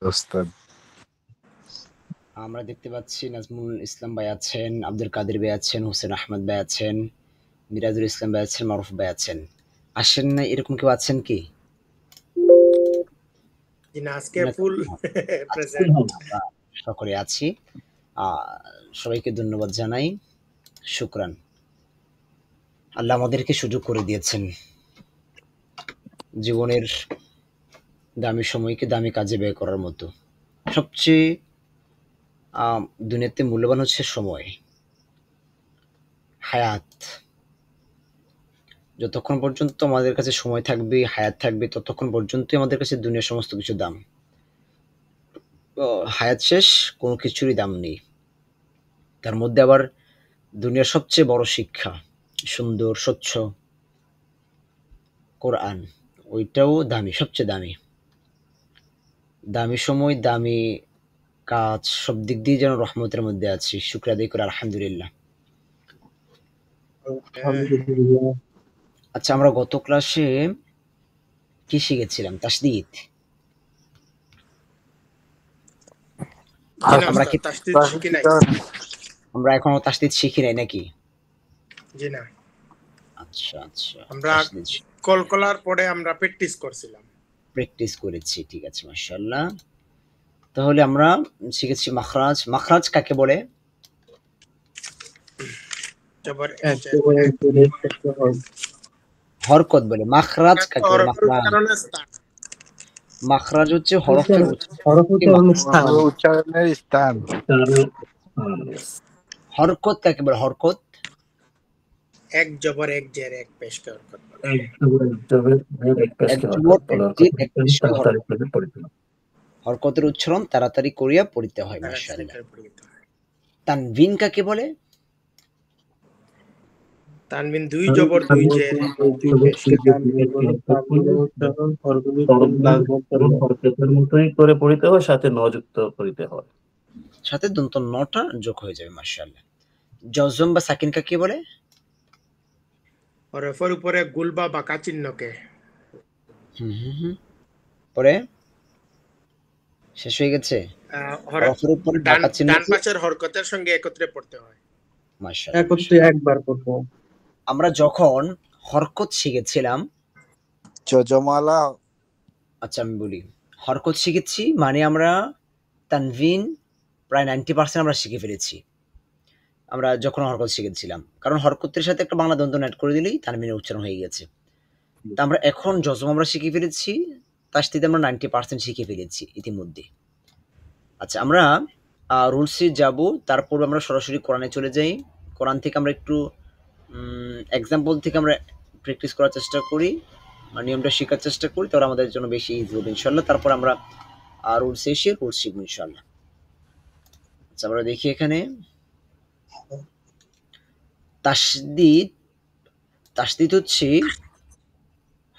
ওস্তাদ। আমরা দেখতে পাচ্ছি নাজমুল ইসলাম ভাই আছেন, আব্দুল কাদের ভাই আছেন, হোসেন আহমদ ভাই আছেন, মিরাজুল ইসলাম ভাই আছেন, মারুফ ভাই আছেন। আসেন না এরকম কেউ আছেন কি? আজকে ফুল আজকে প্রেজেন্ট। আমরা সকলে আছি। সবাইকে ধন্যবাদ জানাই, শুকরান। আল্লাহ আমাদেরকে সুযোগ করে দিয়েছেন জীবনের দামি সময়কে দামি কাজে ব্যয় করার মতো। সবচেয়ে দুনিয়াতে মূল্যবান হচ্ছে সময়, হায়াত। যতক্ষণ পর্যন্ত আমাদের কাছে সময় থাকবে, হায়াত থাকবে, ততক্ষণ পর্যন্তই আমাদের কাছে দুনিয়ার সমস্ত কিছু দাম। হায়াত শেষ, কোনো কিছুরই দাম নেই। তার মধ্যে আবার দুনিয়ার সবচেয়ে বড় শিক্ষা, সুন্দর স্বচ্ছ কোরআন, ওইটাও দামি, সবচেয়ে দামি। দামি সময়, দামি কাজ, সব দিক দিয়ে যেন রহমতের মধ্যে আছি। শুকর আদায় করে আলহামদুলিল্লাহ। আচ্ছা, আমরা গত ক্লাসে কি শিখেছিলাম? তাসদিদ। আমরা কি আমরা এখনো তাসদিদ শিখি নাই নাকি? জি না। আচ্ছা আচ্ছা, আমরা কলকলার পরে আমরা প্র্যাকটিস করেছি। ঠিক আছে, মাশাআল্লাহ। তাহলে আমরা শিখেছি মাখরাজ। মাখরাজ কাকে বলে? হরকত বলে। মাখরাজ কাকে বলে? মাখরাজ হচ্ছে হরফের উচ্চারণের স্থান। হরকত কাকে বলে? হরকত এক জবর এক জের এক পেশ কে হরকত বলে। হরকতের উচ্চারণ তাড়াতাড়ি করিয়া পড়িতে হয়। মাশাআল্লাহ। তানবিন কাকে বলে? তানবিন দুই জবর দুই জের দুই পেশ হরকতের মতোই করে পড়িতে হয়, সাথে ন যুক্ত করিতে হয়, সাথে দন্ত নটা যোগ হয়ে যাবে। মাশাআল্লাহ। জজম বা সাকিন কাকে বলে? হরফের উপরে গুল বা বাঁকা চিহ্নকে। পরে শেষ হয়ে গেছে। হরফের উপরে বাঁকা চিহ্ন ডান পাশের হরকতের সঙ্গে একত্রে পড়তে হয়। মাশাআল্লাহ। একত্রে একবার পড়ব। আমরা যখন হরকত শিখেছিলাম, যজমালা। আচ্ছা আমি বলি, হরকত শিখেছি মানে আমরা তানভিন প্রায় 90% আমরা শিখে ফেলেছি আমরা যখন হরকত শিখেছিলাম। কারণ হরকতের সাথে একটা বাংলা দন্ত অ্যাড করে দিলেই তানভিনের উচ্চারণ হয়ে গেছে। তা আমরা এখন যজম আমরা শিখে ফেলেছি, তাসদিদ আমরা 90% শিখে ফেলেছি ইতিমধ্যে। আচ্ছা, আমরা রুলসে যাব, তারপর আমরা সরাসরি কোরআনে চলে যাই। কোরআন থেকে আমরা একটু এক্সাম্পল থেকে আমরা প্র্যাকটিস করার চেষ্টা করি, নিয়মটা শেখার চেষ্টা করি, তাহলে আমাদের জন্য বেশি ইজি হবে ইনশাল্লাহ। তারপর আমরা রুলসে এসে রুলস শিখবো ইনশাল্লাহ। আচ্ছা, আমরা দেখি এখানে তাসদিদ। তাসদিদ হচ্ছে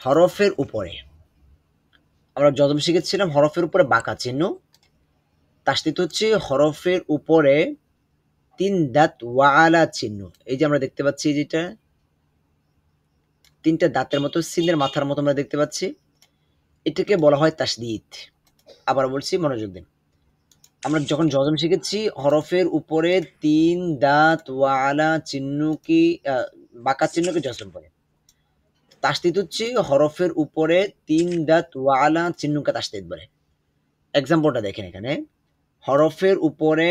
হরফের উপরে, আমরা যজম শিখেছিলাম হরফের উপরে বাঁকা চিহ্ন। তাসদিদ হচ্ছে হরফের উপরে 3 দাঁত ওয়ালা চিহ্ন। এই যে আমরা দেখতে পাচ্ছি, যেটা 3টা দাঁতের মতো, সিনের মাথার মতো আমরা দেখতে পাচ্ছি, এটাকে বলা হয় তাসদিদ। আবার বলছি, মনোযোগ দিন। আমরা যখন যজম শিখেছি হরফের উপরে 3 দাঁত ওয়ালা চিহ্নকে, বাঁকা চিহ্নকে যজম বলে। তাসদিদ হচ্ছে হরফের উপরে 3 দাঁত ওয়ালা চিহ্নকে তাসদিদ বলে। এক্সাম্পলটা দেখেন এখানে, হরফের উপরে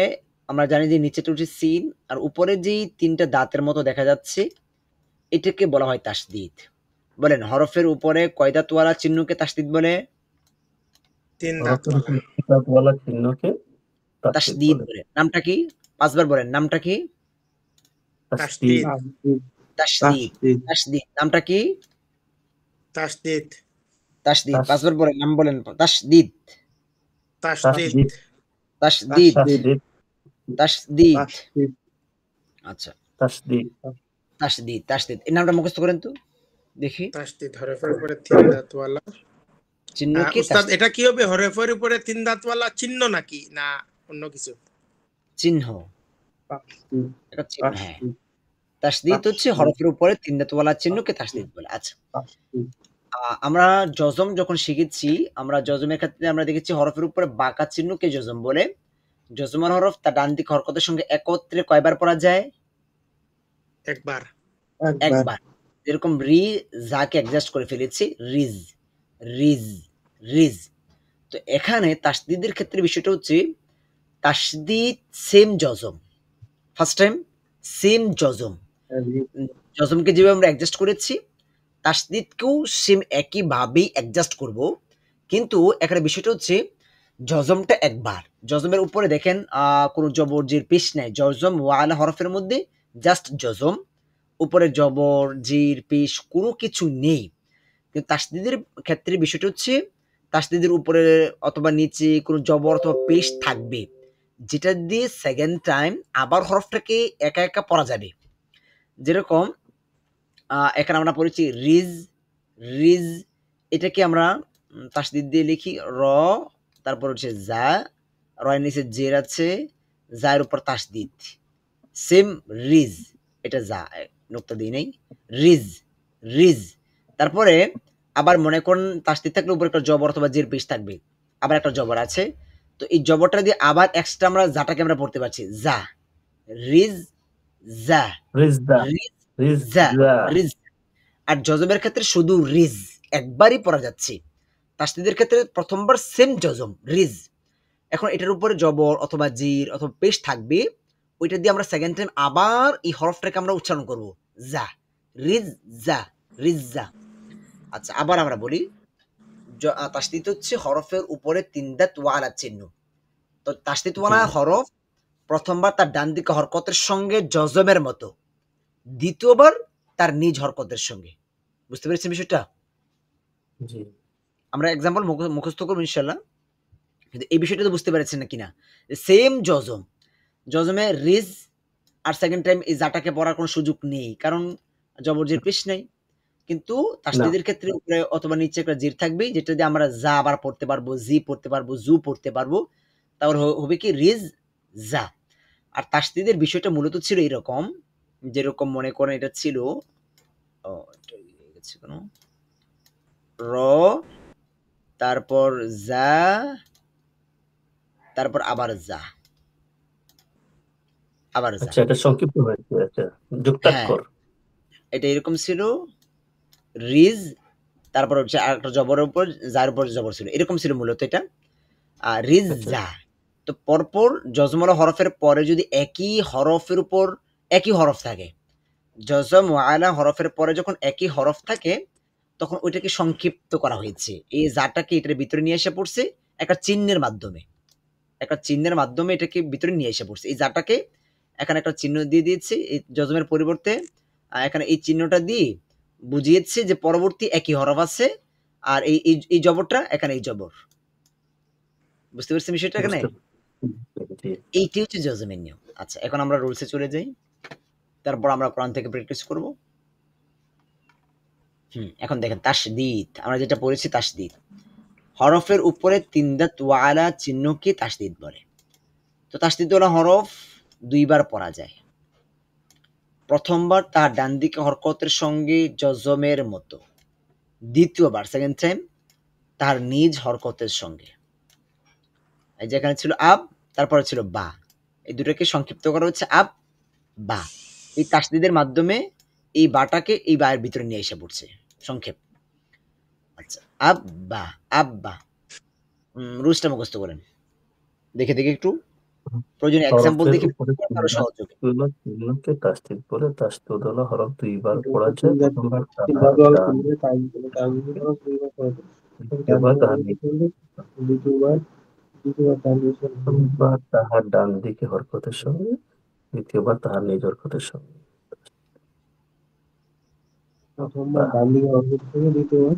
আমরা জানি যে নিচেটা হচ্ছে সিন, আর উপরে যেই 3টা দাঁতের মতো দেখা যাচ্ছে, এটাকে বলা হয় তাসদিদ। বলেন, হরফের উপরে কয় দাঁত ওয়ালা চিহ্নকে তাসদিদ বলে? 3 দাঁতওয়ালা চিহ্নকে তাসদিদ বলে। নামটা কি? 5 বার বলেন, নামটা কি? তাসদিদ। তাসদিদ। তাসদিদ নামটা কি? তাসদিদ। তাসদিদ 5 বার বলেন, নাম বলেন। তাসদিদ। তাসদিদ। তাসদিদ। তাসদিদ। আচ্ছা, তাসদিদ। তাসদিদ। তাসদিদ এই নামটা মুখস্থ করেন তো দেখি। তাসদিদ হরফের উপরে 3 দাঁতওয়ালা চিহ্ন কি? উস্তাদ, এটা কি হবে? হরফের উপরে 3 দাঁতওয়ালা চিহ্ন নাকি না অন্য কিছু? চিহ্ন। এটা চিহ্ন, হ্যাঁ। তাসদিদ হচ্ছে হরফের উপরে 3 দাঁতওয়ালা চিহ্নকে তাসদিদ বলে। আচ্ছা, আমরা জজম যখন শিখেছি, আমরা জজমের ক্ষেত্রে আমরা দেখেছি হরফের উপরে বাঁকা চিহ্নকে জজম বলে। জজমের হরফ তার ডান দিকে হরকতের সঙ্গে একত্রে কয়বার পড়া যায়? একবার। একবার। যেরকম রি যাকে অ্যাডজাস্ট করে ফেলেছি, রিজ, রিজ, রিজ। তো এখানে তাসদিদের ক্ষেত্রে বিষয়টা হচ্ছে তাসদিদ সেম জজম। ফার্স্ট টাইম সেম জজম। জজমকে যেভাবে আমরা অ্যাডজাস্ট করেছি, তাসদিদকেও সেম একইভাবেই অ্যাডজাস্ট করব। কিন্তু এখানে বিষয়টা হচ্ছে জজমটা একবার। জজমের উপরে দেখেন কোনো জবর জির পেশ নাই। জজম ওয়ালা হরফের মধ্যে জাস্ট জজম। উপরে জবর জির পেশ কোনো কিছু নেই। কিন্তু তাসদিদের ক্ষেত্রে বিষয়টা হচ্ছে তাসদিদের উপরে অথবা নিচে কোনো জবর অথবা পেশ থাকবে, যেটা দিয়ে সেকেন্ড টাইম আবার হরফটাকে একা একা পড়া যাবে। যেরকম এখানে আমরা পড়েছি রিজ, রিজ। এটাকে আমরা তাসদিদ দিয়ে লিখি র, তারপর হচ্ছে জা, রয়ের নিচে জের আছে, জায়ের উপর তাসদিদ, সেম রিজ। এটা যা নোক্তা দিই নাই, রিজ, রিজ। তারপরে আবার মনে করুন তাসদিদ থাকলে উপরে একটা জবর অথবা জের পেশ থাকবে, আবার একটা জবর আছে। তো এই জবরটা দিয়ে আবার এক্সট্রা আমরা জাটাকে আমরা পড়তে পারছি যা, রিজ, যা, রিজদা, রিজ, যা, রিজদা। রিজ। আর জজমের ক্ষেত্রে শুধু রিজ একবারই পড়া যাচ্ছে। তাসদিদের ক্ষেত্রে প্রথমবার সেম জজম রিজ। এখন এটার উপরে জবর অথবা জির অথবা পেশ থাকবে, ওইটা দিয়ে আমরা সেকেন্ড টাইম আবার এই হরফটাকে আমরা উচ্চারণ করব যা, রিজ, যা, রিজ, যা। আচ্ছা, আবার আমরা বলি তাসদিদ হচ্ছে হরফের উপরে তিন দাঁত ওয়ালা চিহ্ন। তো তাসদিদ ওয়ালা হরফ প্রথমবার তার ডান দিকে হরকতের সঙ্গে জজমের মতো, দ্বিতীয়বার তার নিজ হরকতের সঙ্গে। বুঝতে পেরেছেন বিষয়টা? জি। আমরা এক্সাম্পল মুখস্থ করবো ইনশাল্লাহ, কিন্তু এই বিষয়টা তো বুঝতে পেরেছেন না কিনা। সেম জজম, জজমে রিজ আর সেকেন্ড টাইম এই জাটাকে পড়ার কোনো সুযোগ নেই, কারণ জবরজির পেশ নাই। কিন্তু তাসদিদের ক্ষেত্রে উপরে অথবা নিচে একটা জির থাকবে, যেটা দিয়ে আমরা যা আবার পড়তে পারবো, জি পড়তে পারবো, জু পড়তে পারবো। তারপর হবে কি রিজ, যা। আর তাসদিদের বিষয়টা মূলত ছিল এরকম, যেরকম মনে করেন এটা ছিল র, তারপর যা, তারপর আবার যা, আবার যা। আচ্ছা, এটা সংক্ষিপ্ত হয়েছে। আচ্ছা, হ্যাঁ, যুক্তাক্ষর। এটা এরকম ছিল রিজ, তারপর হচ্ছে আরেকটা জবরের উপর যার উপর জবর ছিল, এরকম ছিল মূলত এটা। রিজ, যা। তো পরপর জজমলা হরফের পরে যদি একই হরফের উপর একই হরফ থাকে, জজম ওয়ালা হরফের পরে যখন একই হরফ থাকে, তখন ওইটাকে সংক্ষিপ্ত করা হয়েছে। এই জাটাকে এটার ভিতরে নিয়ে এসে পড়ছে একটা চিহ্নের মাধ্যমে, একটা চিহ্নের মাধ্যমে এটাকে ভিতরে নিয়ে এসে পড়ছে। এই জাটাকে এখানে একটা চিহ্ন দিয়ে দিয়েছে এই জজমের পরিবর্তে, এখানে এই চিহ্নটা দিয়ে বুঝিয়েছে যে পরবর্তী একই হরফ আছে, আর এই এই জবরটা এখানে এই জবর। বুঝতে পারছেন বিষয়টা? এখানে এইটি হচ্ছে জজমের নিয়ম। আচ্ছা, এখন আমরা রুলসে চলে যাই, তারপর আমরা কোরআন থেকে প্র্যাকটিস করব। এখন দেখেন তাসদিদ, আমরা যেটা পড়েছি তাসদিদ, হরফের উপরে তিন দাঁত ওয়ালা চিহ্নকে তাসদিদ বলে। তো তাসদিদ ওয়ালা হরফ দুইবার পড়া যায়। প্রথমবার তার ডান দিকে হরকতের সঙ্গে জজমের মতো, দ্বিতীয়বার সেকেন্ড টাইম তার নিজ হরকতের সঙ্গে। এই যে এখানে ছিল আব, তারপরে ছিল বা, এই দুটোকে সংক্ষিপ্ত করা হচ্ছে আব বা। এই তাসদিদের মাধ্যমে এই বাটাকে এই বায়ের ভিতরে নিয়ে এসে পড়ছে সংক্ষেপ। আচ্ছা, আব বা, আব বা। রুলসটা মুখস্থ করেন, দেখে দেখে একটু প্রয়োজনীয় এক্সাম্পল দেখে আরো সহজ হবে। চিহ্নকে তাসদিদ বলে। তাসদিদ ওয়ালা হরফ দুইবার পড়া যায়। প্রথমবার তাহার ডান দিকে হরকতের সঙ্গে, দ্বিতীয়বার তাহার নিজ হরকতের সঙ্গে। প্রথমবার ডান দিকে হরকত থেকে দ্বিতীয়বার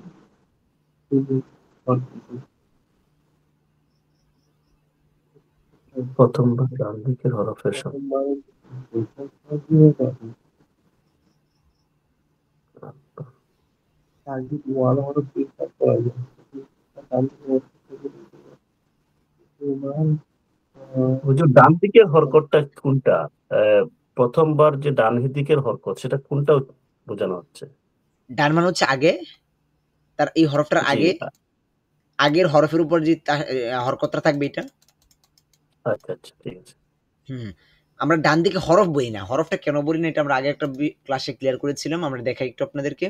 প্রথমবার ডান দিকের হরফের সঙ্গে। হুজুর, ডান দিকের হরকতটা কোনটা? প্রথমবার যে ডান দিকের হরকত, সেটা কোনটা বোঝানো হচ্ছে? ডান মানে হচ্ছে আগে, তার এই হরফটার জি আগে আগের হরফের উপর যে হরকতটা থাকবে এটা। আচ্ছা আচ্ছা ঠিক আছে। হুম আমরা ডান দিকে হরফ বলি না, হরফটা কেন বলি না এটা আমরা আগে একটা ক্লাসে ক্লিয়ার করেছিলাম, আমরা দেখাই একটু আপনাদেরকে।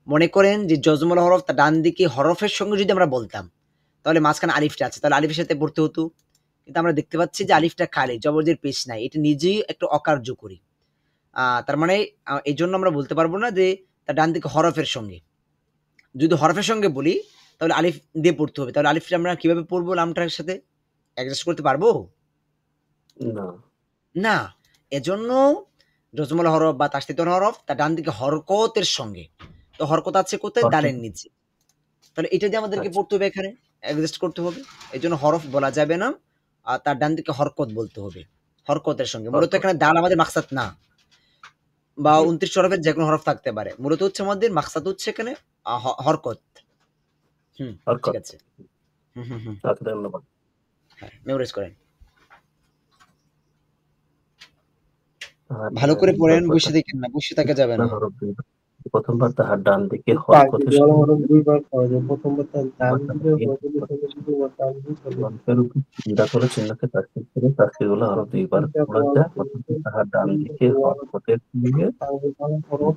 মনে করেন যে জজমুল হরফ তার ডান দিকে হরফের সঙ্গে যদি আমরা বলতাম তাহলে মাঝখানে আলিফটা আছে, তাহলে আলিফের সাথে পড়তে হতো। কিন্তু আমরা দেখতে পাচ্ছি যে আলিফটা খালি, জবরদের পেশ নাই, এটা নিজেই একটা অকার্যকরী। তার মানে এই জন্য আমরা বলতে পারবো না যে তার ডান দিকে হরফের সঙ্গে। যদি হরফের সঙ্গে বলি তাহলে আলিফ দিয়ে পড়তে হবে, তাহলে আলিফটা আমরা কিভাবে পড়বো লামটার সাথে অ্যাডজাস্ট করতে পারবো না না। এজন্য জজমুল হরফ বা তাসদীদুল হরফ তার ডান দিকে হরকতের সঙ্গে, তো হরকত আছে কোথায়, হরকত। দালের নিচে, তাহলে এটা দিয়ে আমাদেরকে আচ্ছা পড়তে হবে, এখানে অ্যাডজাস্ট করতে হবে। এই জন্য হরফ বলা যাবে না, আর তার ডান দিকে হরকত বলতে হবে, হরকতের সঙ্গে। মূলত হরকত। এখানে দাল আমাদের মাকসাদ না, বা জি 29 হরফের যে কোনো হরফ থাকতে পারে, মূলত হচ্ছে আমাদের মাকসাদ হচ্ছে এখানে হরকত। ঠিক হরকত। আছে। হুম আচ্ছা ধন্যবাদ। হ্যাঁ মেমোরাইজ করেন, তাহার ভালো করে পড়েন, প্রথমবার বসে দেখেন না, বসে থাকা যাবে না। হরফ দুইবার। প্রথমবার তাহার ডান দিকে তাসদীদ হরকতের ওয়ালা সঙ্গে হরফ দুইবার পাওয়া যায়, প্রথমবার তার ডান দ্বিতীয়বার তাহার দিকে নিজ হরকতের সঙ্গে, দ্বিতীয়বার তার দিকে হরকত। হরফের উপর চিন্তাতলে চিহ্নকে তাসদীদ করে তাসদীদুল হরফ দুইবার তিনটা পড়া পাওয়া যায়। যায়, প্রথমবার তাহার ডান দিকে ওয়ালা হরকতের সঙ্গে হরফ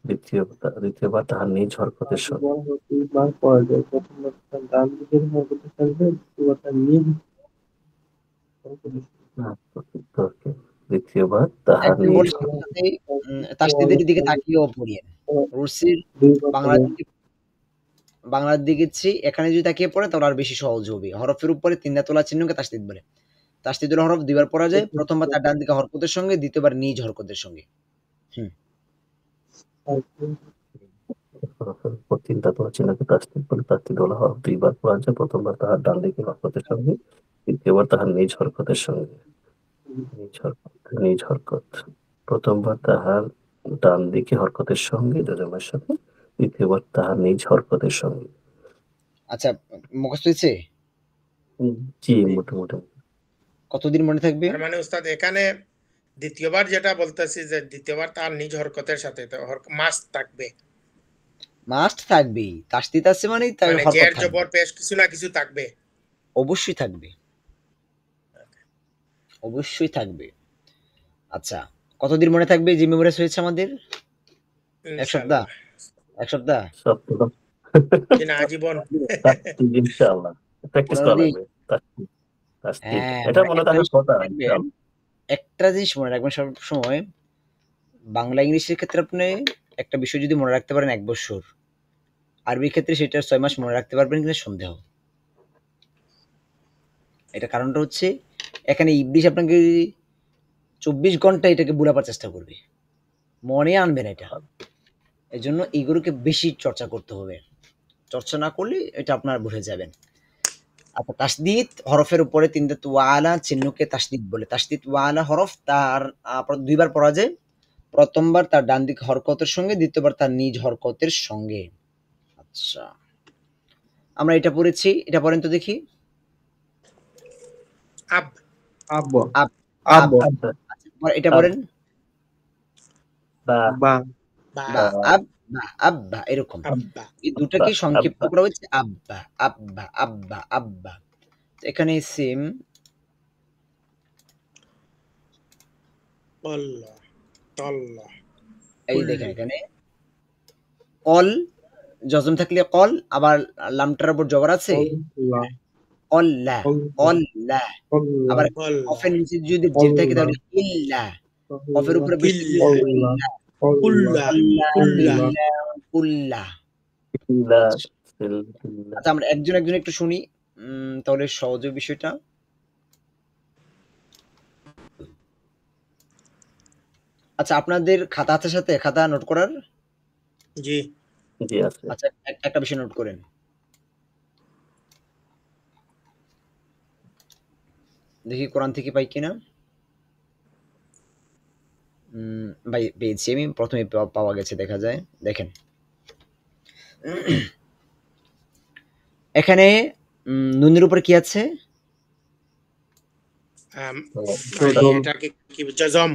দ্বিতীয়বার তাহার নিজ হরকতের তাসদীদ সঙ্গে। ওয়ালা হরফ দুইবার পাওয়া যায়, প্রথমবার তার ডান দিকের হরকতের সঙ্গে, দ্বিতীয়বার তার নিজ হরকতের ওকে। দ্বিতীয়বার তাহার একজন নিজ বলে সাথে তাসদীদের দিকে তাকিয়েও পড়িয়েন। রুসির দুইবার বাংলার দিকে, বাংলার দিকে এখানে যদি তাকিয়ে পড়ে তাহলে আর বেশি সহজ হবে। হরফের উপরে তিনটা তোলা চিহ্নকে তাসদীদ বলে। তাসদীদুল হরফ দুইবার পড়া যায়, প্রথমবার তার ডান দিকে হরকতের সঙ্গে, দ্বিতীয়বার নিজ হরকতের সঙ্গে। হরফের উপর চিন্তা তোলা চিহ্নকে তাসদীদ বলে তাসদীদুল হরফ দুইবার পড়া যায়। প্রথমবার তাহার ডান দিকে হরকতের সঙ্গে, দ্বিতীয়বার তাহার নিজ হরকতের সঙ্গে। নিজ হরকত। প্রথমবার তাহার ডান দিকে হরকতের সঙ্গে জজমের সাথে, দ্বিতীয়বার তাহার নিজ হরকতের সঙ্গে। আচ্ছা মুখস্থ হয়েছে? জি মোটামুটি। কতদিন মনে থাকবে? তার মানে উস্তাদ এখানে দ্বিতীয়বার যেটা বলতেছি যে দ্বিতীয়বার তার নিজ হরকতের সাথে তো মাস্ট থাকবে, মাস্ট থাকবেই, তাসদীদ আছে মানে তার মানে হরকত জের থাকবে, জবর পেশ কিছু না কিছু থাকবে, অবশ্যই থাকবে, অবশ্যই থাকবে। আচ্ছা কতদিন মনে থাকবে যে মেমোরাইজ হয়েছে আমাদের? এক সপ্তাহ? ইনশাআল্লাহ। এক সপ্তাহ? সপ্তাহ কিনা আজীবন। তাসদীদ ইনশাআল্লাহ প্র্যাকটিস করা 15 দিন? লাগবে। তাসদীদ হ্যাঁ এটা মনে একটা থাকার জিনিস কথা মনে রাখবেন, ইনশাআল্লাহ। একটা জিনিস মনে রাখবেন সব সময়, বাংলা ইংলিশের ক্ষেত্রে আপনি একটা বিষয় যদি মনে রাখতে পারেন 1 বছর, আরবির ক্ষেত্রে সেটা 6 মাস মনে রাখতে পারবেন কিনা সন্দেহ। এটা কারণটা হচ্ছে এখানে ইবলিশ আপনাকে 24 ঘন্টা এটাকে বুলাবার চেষ্টা করবে, মনে আনবেন এটা। এই জন্য এইগুলোকে বেশি চর্চা করতে হবে, চর্চা না করলে এটা আপনার ভুলে যাবেন। আচ্ছা তাসদীদ হরফের উপরে তিনটা ওয়ালা চিহ্নকে তাসদীদ বলে। তাসদীদ ওয়ালা হরফ তার দুইবার পড়া যায়, প্রথমবার তার ডান দিকে হরকতের সঙ্গে, দ্বিতীয়বার তার নিজ হরকতের সঙ্গে। আচ্ছা আমরা এটা পড়েছি, এটা পড়েন তো দেখি। আব আব আব আব আব আচ্ছা এটা পড়েন। বা বা বা বা আব বা আব্বা, এরকম আব্বা এই দুটাকে আব্বা সংক্ষিপ্ত আব্বা করা হয়েছে আব্বা আব্বা আব্বা আব্বা। তো এখানে সেম আল্লাহ আল্লাহ এই দেখেন এখানে কল জজম থাকলে কল, আবার লামটার উপর জবর আছে আল্লাহ কল্লা, কল্লা। আবার আল্লাহ কফের নিচে যদি জের থাকে তাহলে ইল্লা, কফের উপরে বৃষ্টি ইল্লা ইল্লা কুল্লা ইল্লা কুল্লা ইল্লা কুল্লা। ইল্লা আচ্ছা ইল্লা। আচ্ছা, আমরা একজন একজন একটু শুনি, তাহলে সহজ হবে বিষয়টা। আচ্ছা আপনাদের খাতা আছে সাথে, খাতা নোট করার? জি জি আছে। আচ্ছা একটা বিষয় নোট করেন, দেখি কোরআন থেকে পাই কিনা। ভাই পেয়েছি আমি, প্রথমে পাওয়া গেছে দেখা যায়। দেখেন এখানে নুনের উপর কি আছে? এটাকে কি জজম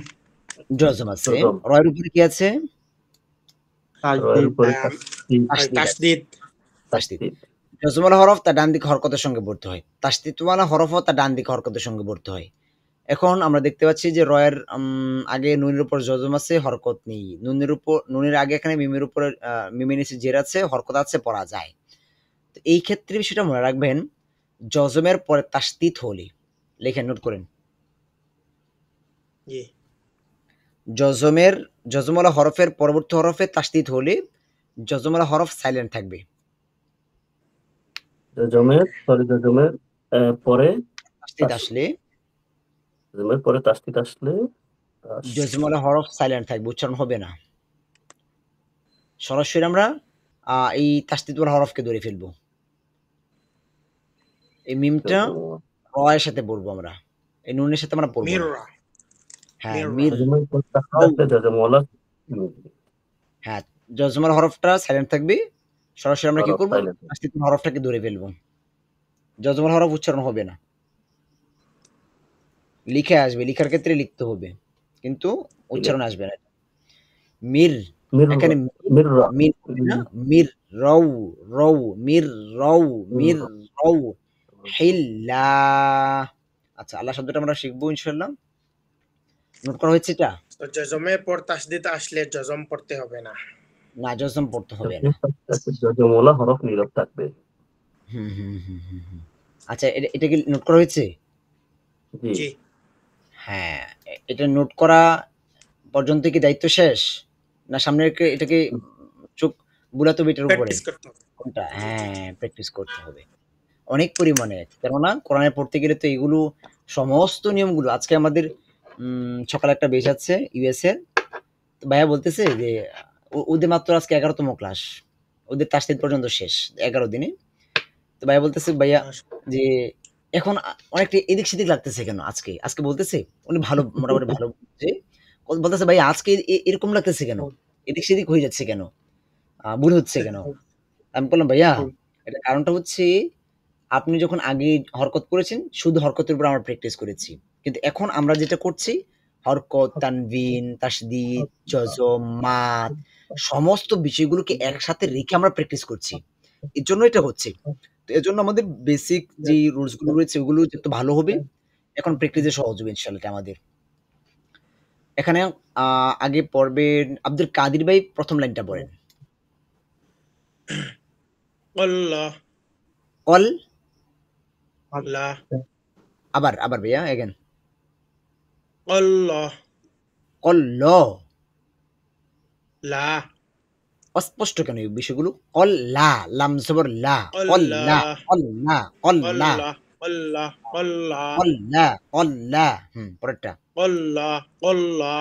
জজম আছে। জজম। রয়ের উপরে কি আছে? রয়ের উপরে তাসদিদ তাসদিদ আছে, তাসদিদ তাসদিদ। তাসদিদ জজমওয়ালা হরফ তার ডান দিকে হরকতের সঙ্গে ভর্তি হয়। তাসদিদওয়ালা হরফও তার ডান দিকে হরকতের সঙ্গে ভর্তি হয়। এখন আমরা দেখতে পাচ্ছি যে রয়ের আগে নুনের উপর জজম আছে, হরকত নেই। নুনের আগে এখানে মিমের উপরে মিমের নিচে জের আছে, হরকত আছে, পড়া যায়। তো এই ক্ষেত্রে বিষয়টা মনে রাখবেন, জজমের পরে তাসদিদ হলে, লেখেন, নোট করেন, জি জজমওয়ালা হরফের পরবর্তী হরফে তাসদিদ হলে জজমওয়ালা হরফ সাইলেন্ট থাকবে। জজমের পরে তাসদিদ তাস- আসলে জজমের পরে তাসদিদ আসলে জজমওয়ালা হরফ সাইলেন্ট থাকবে, উচ্চারণ হবে না। সরাসরি আমরা এই তাসদিদওয়ালা হরফকে ধরে ফেলবো। এই মিমটা র এর সাথে পড়বো আমরা, এই নুনের সাথে আমরা পড়বো না। মিররা হ্যাঁ, মিররা। মির, জজমের পরে তাসদিদ রাও। আসলে জজমওয়ালা হ্যাঁ, জজমাল হরফটা সাইলেন্ট থাকবে। সরাসরি আমরা কি হরফ করবো, silent। তাসদিদ হরফটাকে ধরে ফেলবো। জজমাল হরফ উচ্চারণ হবে না, লিখে আসবে, লিখার ক্ষেত্রে লিখতে হবে, কিন্তু উচ্চারণ আসবে না। মির, মির এখানে মিররা মির হবে না, মির রৌ, রৌ, মির রৌ, মির রৌ, হিল্লা। আচ্ছা, আল্লাহ শব্দটা আমরা শিখবো ইনশাআল্লাহ। নোট করা হয়েছে এটা? তো জজমের পর তাসদিদ আসলে জজম পড়তে হবে না। না, জজম পড়তে হবে না। জজমওয়ালা হরফ নীরব থাকবে। হুম হুম হুম হুম হুম। আচ্ছা, এটা কি নোট করা হয়েছে? জি জি হ্যাঁ, এটা নোট করা পর্যন্ত কি দায়িত্ব শেষ, না সামনে এটাকে চোখ বুলাতে হবে এটার উপরে? প্র্যাকটিস করতে হবে। কোনটা? জি, জি, জি। হ্যাঁ, প্র্যাকটিস করতে হবে অনেক পরিমাণে। কেননা কোরআনে পড়তে গেলে তো এগুলো সমস্ত নিয়মগুলো, আজকে আমাদের সকালে একটা বেশ আছে ইউএস এর, তো ভাইয়া বলতেছে যে ওদের মাত্র আজকে 11তম ক্লাস, ওদের তাসদিদ পর্যন্ত শেষ 11 দিনে। তো ভাইয়া বলতেছে, ভাইয়া যে এখন অনেকটা এদিক সেদিক লাগতেছে কেন আজকে, আজকে বলতেছে উনি ভালো, মোটামুটি ভালো বুঝে, বলতেছে ভাই আজকে এরকম লাগতেছে কেন, এদিক সেদিক হয়ে যাচ্ছে কেন, ভুল হচ্ছে কেন? আমি বললাম ভাইয়া, এটা কারণটা হচ্ছে আপনি যখন আগে হরকত করেছেন শুধু হরকতের উপর আমরা প্র্যাকটিস করেছি, কিন্তু এখন আমরা যেটা করছি হরকত, তানবিন, তাসদিদ, জজম, মাদ, সমস্ত বিষয়গুলোকে একসাথে রেখে আমরা প্র্যাকটিস করছি, এর জন্য এটা হচ্ছে। তো এর জন্য আমাদের বেসিক যে রুলস গুলো রয়েছে ওগুলো যত ভালো হবে, এখন প্র্যাকটিসে সহজ হবে ইনশাআল্লাহ এটা আমাদের। এখানে আগে পড়বেন আব্দুল কাদির ভাই, প্রথম লাইনটা পড়েন। আল্লাহ কল, আল্লাহ আবার আবার ভাইয়া এগেন, আল্লাহ কল ল, লা অস্পষ্ট কেন এই বিষয়গুলো? কল লা, লাম জবর লা, কল লা, আল্লাহ কল লা, কল লা, আল্লাহ আল্লাহ আল্লাহ কল লা, কল লা। পরেরটা আল্লাহ আল্লাহ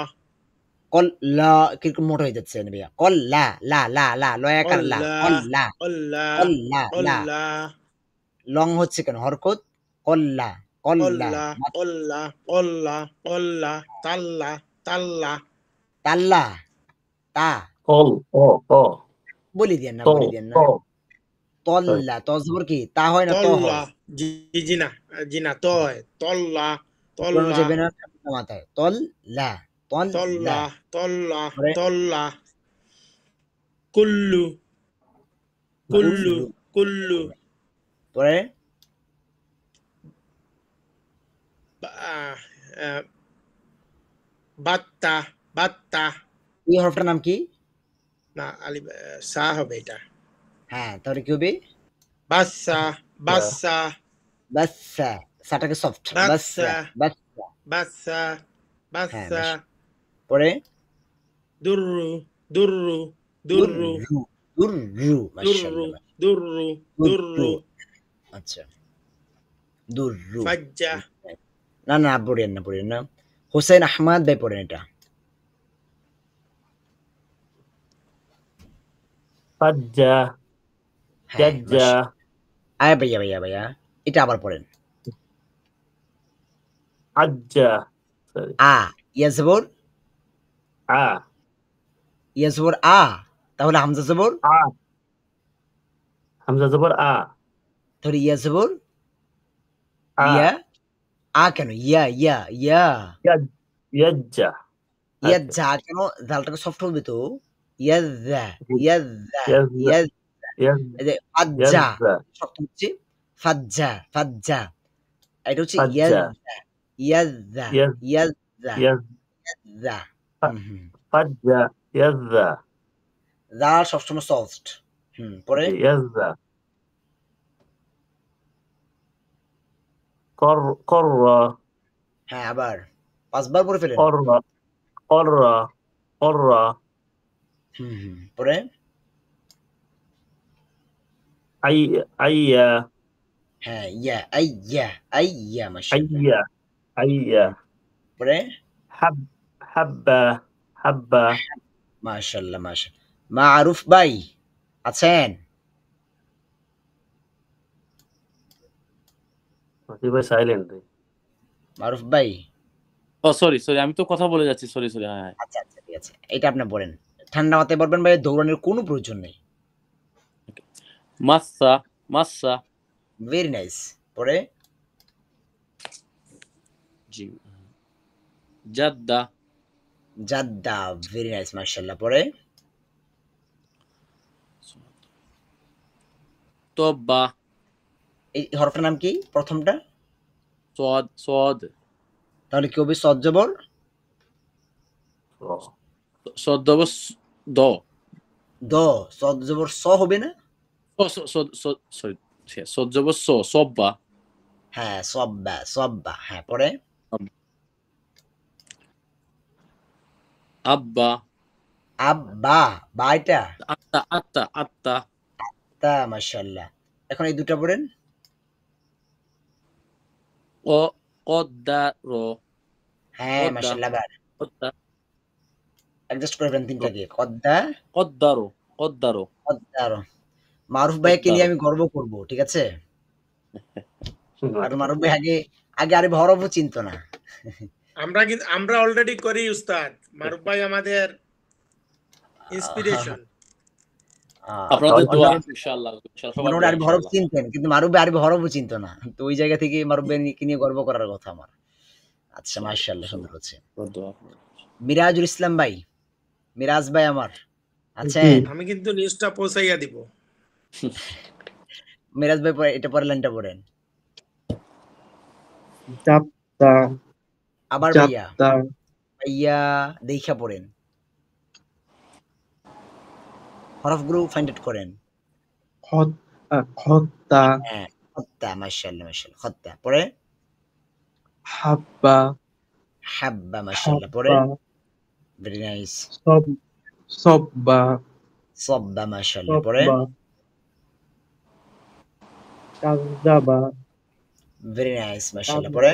কল লা, কিরকম মোটা হয়ে যাচ্ছে না ভাইয়া? কল লা, লা লা লা, লয়াকার লা, কল আল্লাহ লা, আল্লাহ কল লা লা, আল্লাহ লং হচ্ছে কেন হরকত? কল লা, কল লা, আল্লাহ আল্লাহ আল্লাহ আল্লাহ তাল্লা তাল্লা তাল্লা, তা, কল ক বলি দেন না, ত বলি দেন না। ত তল্লা, ত জবর কি তা হয় না ত তল্লা হয়? জি জি না তয় তল্লা উচ্চারণ তল্লা যাবে না ঠান্ডা মাথায়। তল লা, তল লা। তল্লা তল্লা পরে তল্লা কুল্লু কুল্লু কুল্লু, কুল্লু পরে আহ, আহ, বাত্তা বাত্তা এই হরফটার নাম কি? না আলি সা হবে এটা হ্যাঁ, তাহলে কি হবে? বাচ্চা বাচ্চা বাচ্চা, সাটাকে সফট, বাচ্চা, বাচ্চা বাচ্চা। বাচ্চা হ্যাঁ, বাচ্চা বেশ। পরে দুররু দুররু দুররু দুররু, দুররু, দুররু মাশাআল্লাহ, দুররু দুররু। দুররু আচ্ছা, দুররু। ফাজ্জা না না, পড়েন না, পড়েন না। হোসেন আহমদ ভাই পড়েন এটা। ফাজ্জা হ্যাঁ, জাজ্জা আয় ভাইয়া ভাইয়া ভাইয়া, এটা আবার পড়েন। আজ্জা সরি আ, ইয়া জবর, আ ইয়া জবর আ, তাহলে হামজা জবর, আ হামজা জবর আ তাহলে ইয়া জবর আ ইয়া, আ কেন? ইয়া ইয়া ইয়া, ইয়াজ্জা ইয়া যা কেন? জালটাকে সফট হবে তো। ইয়াযা ইয়াযা يز ইয়াজ يز এই যে ফাজ্জা يز শব্দ হচ্ছে ফাজ্জা ফাজ্জা এটা হচ্ছে فج ইয়াযা يز ইয়াযা يز ইয়াযা ف- فج يز জাল সবসময় সফট পরে يز قرة হ্যাঁ আবার 5 বার পরে ফেলেন قرة قرة قرة পরে أي হ্যাঁ আইয়া মাশাআল্লাহ أي পরে حبة حبة মাশাআল্লাহ মারুফ ভাই আছেন ভাই সাইলেন্ট মারুফ ভাই ও সরি আমি তো কথা বলে যাচ্ছি সরি হ্যাঁ আচ্ছা ঠিক আছে এটা আপনি বলেন ঠান্ডা মাথায় বলবেন ভাই দৌড়ানোর কোনো প্রয়োজন নেই মাসা মাসা ভেরি নাইস পরে জি জাদ্দা জাদ্দা ভেরি নাইস মাশাআল্লাহ পরে তবা এই হরফের নাম কি প্রথমটা সদ তাহলে কি হবে সদ জবর সদ্দব দ দ সদ জবর স হবে না সরি সদ্দব সব্বা হ্যাঁ সব্বা হ্যাঁ পরে আব্বা আব্বা বা এটা আত্তা তা মাশাআল্লাহ এখন এই দুটো পড়েন ও কদ্দারো হ্যাঁ কদ্দা। মাশাআল্লাহ বার কদ্দা অ্যাডজাস্ট করে ফেলেন তিনটাকে কদ্দারো কদ্দার মারুফ ভাইকে নিয়ে আমি গর্ব করব ঠিক আছে আর মারুফ ভাই আগে আরে হরফও চিনতো না আমরা অলরেডি করি উস্তাদ মারুফ ভাই আমাদের ইন্সপিরেশন আপনাদের দোয়া ইনশাআল্লাহ সবার মোটামুটি আরবি হরফ চিনতেন কিন্তু মারুফ ভাই আরবি হরফও চিনতো না তো ওই জায়গা থেকে মারুফ ভাইকে নিয়ে গর্ব করার কথা আমার আচ্ছা মাশাআল্লাহ সুন্দর হচ্ছে দোয়া মিরাজুল ইসলাম ভাই মিরাজ ভাই আমার আছেন আমি কিন্তু নিউজটা পৌঁছাইয়া দিব মিরাজ ভাই এটা পরের লাইনটা পড়েন জাপ্তা আবার জাপ্তা ভাইয়া দেখা পড়েন হরফগুলো ফাইন্ড আউট করেন খত্তা হ্যাঁ খত্তা মাশাআল্লাহ খত্তা পরে হাব্বা মাশাআল্লাহ পরে ভেরি নাইস সব্বা মাশাআল্লাহ পরে কাযযাবা ভেরি নাইস মাশাআল্লাহ পরে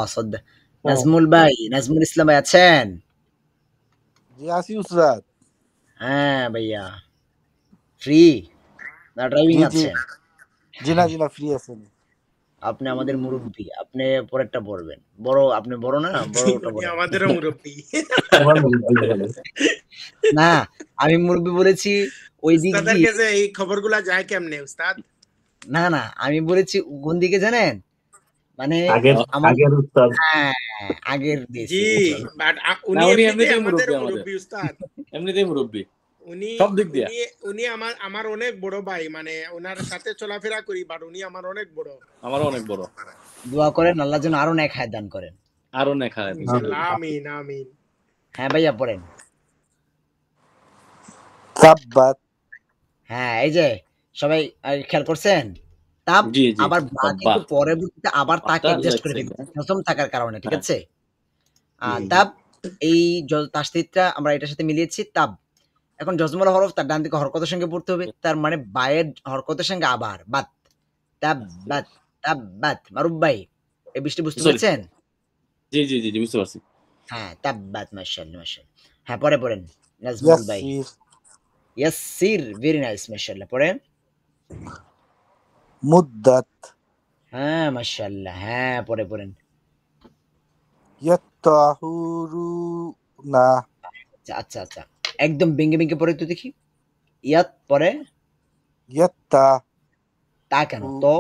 সদ্দাক নাজমুল ইসলাম ভাই আছেন জি আসি উস্তাদ হ্যাঁ ভাইয়া ফ্রি না ড্রাইভিং জি আছেন জি না ফ্রি আছেন আপনি আমাদের মুরব্বী আপনি পরেরটা পড়বেন আপনি বড় না বড়টা উনি আমাদেরও মুরব্বী না আমি মুরব্বী বলেছি ওই দিক উস্তাদের দিয়ে কাছে এই খবরগুলা যায় কেমনে উস্তাদ না আমি বলেছি কোন দিকে জানেন মানে আগের উস্তাদ আগের দেশ জি বাট উনি এমনিতেই আমাদের মুরব্বী উস্তাদ এমনিতেই মুরব্বী উনি সব দিক দিয়ে উনি আমার অনেক বড় ভাই মানে ওনার সাথে চলাফেরা করি বাট উনি আমার অনেক বড় আমারও অনেক বড় দোয়া করেন আল্লাহ যেন আরো নেক হায়াত দান করেন আরো নেক হায়াত ইনশাআল্লাহ আমিন হ্যাঁ ভাইয়া পড়েন তাব্বাত হ্যাঁ এই যে সবাই খেয়াল করছেন তাব জি আবার বা কিন্তু পরবর্তীতে আবার তাকে অ্যাডজাস্ট করে দিবেন প্রথম থাকার কারণে ঠিক আছে তাব এই তাসদীদটা আমরা এটার সাথে মিলিয়েছি তাব এখন জজমুল হরফ তার ডান দিকে হরকতের সঙ্গে পড়তে হবে তার মানে বায়ের হরকতের সঙ্গে আবার বাত তাব্বাত মারুফ ভাই এই বৃষ্টি বুঝতে পেরেছেন জি বুঝতে পারছি হ্যাঁ তাব্বাত মাশাআল্লাহ হ্যাঁ পরে পড়েন নাজমুল ভাই ইয়াসসির ভেরি নাইস মাশাআল্লাহ পরে মুদ্দাত হ্যাঁ মাশাআল্লাহ হ্যাঁ পরে পড়েন ইয়াত্তাহুরুনা আচ্ছা একদম ভেঙে পড়ে তো দেখি ইয়াত পরে ইয়াত্তা তা কেন তো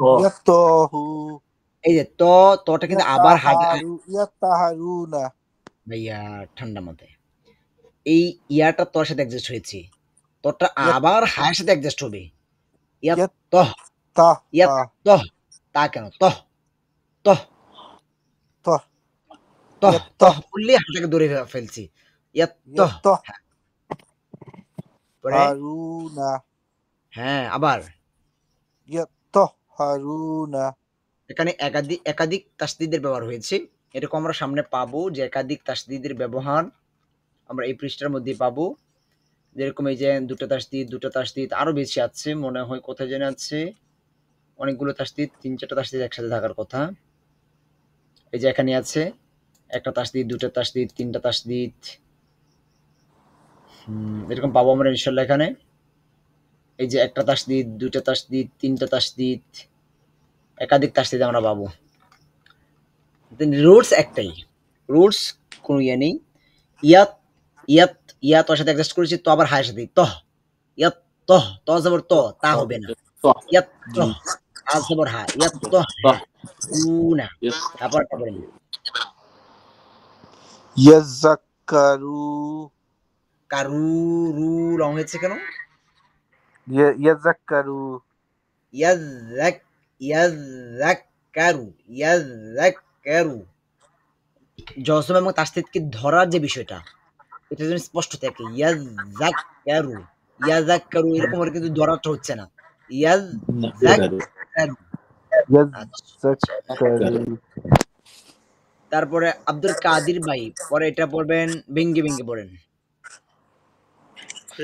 ইয়াত্তাহু এই যে তটা কিন্তু আবার ইয়াতাহারুনা ভাইয়া ঠান্ডা মাথায় এই ইয়াটা তোর সাথে অ্যাডজাস্ট হয়েছে, তোরটা ইয়াত আবার হায়ের সাথে অ্যাডজাস্ট হবে। ইয়াত ইয়াত তহ তা ইয়াত তা তহ তা কেন তহ তহ তহ তহ ইয়াত তহ বললে হাতটাকে ধরে ফেলছি। ইয়াত তহ হ্যাঁ, পরে ইয়াতাহারুনা হ্যাঁ আবার ইয়াতাহারুনা এখানে একাধিক তাসদিদের ব্যবহার হয়েছে। এরকম আমরা সামনে পাবো যে একাধিক তাসদিদের ব্যবহার আমরা এই পৃষ্ঠার মধ্যে পাবো। যেরকম এই যে দুটো তাসদিদ আরো বেশি আছে মনে হয়, কোথায় যেন আছে অনেকগুলো তাসদিদ, 3-4টা তাসদিদ একসাথে থাকার কথা। এই যে এখানে আছে একটা তাসদিদ, দুটো তাসদিদ, 3টা তাসদিদ, এরকম পাবো আমরা ইনশাল্লাহ। এখানে এই যে একটা তাসদিদ, দুটো তাসদিদ, 3টা তাসদিদ, একাধিক তাসদিদ আমরা পাবো। রুটস একটাই, রুটস কোনো ইয়ে নেই। ইয়াত ইয়াত ইয়াত ওর সাথে অ্যাডজাস্ট করেছি, তো আবার হায়ের সাথে তহ ইয়াত তহ জবর তা হবে না। ইয়াত তহ আজ জবর হা ইয়াত তহ না। তারপর বলেন ইয়াযাক্কারু কারু রু রং হয়েছে কেন? ইয়াযাক্কারু ইয়াযাক্কারু জজম এবং তাসদিদকে ধরার যে বিষয়টা এটা যেন স্পষ্ট থাকে। ইয়াযাক্কারু এরকম করে কিন্তু ধরাটা হচ্ছে না। ইয়াযাক্কারু ইয়াযাক্কারু তারপরে আব্দুল কাদির ভাই পরে এটা পড়বেন ভেঙ্গে পড়েন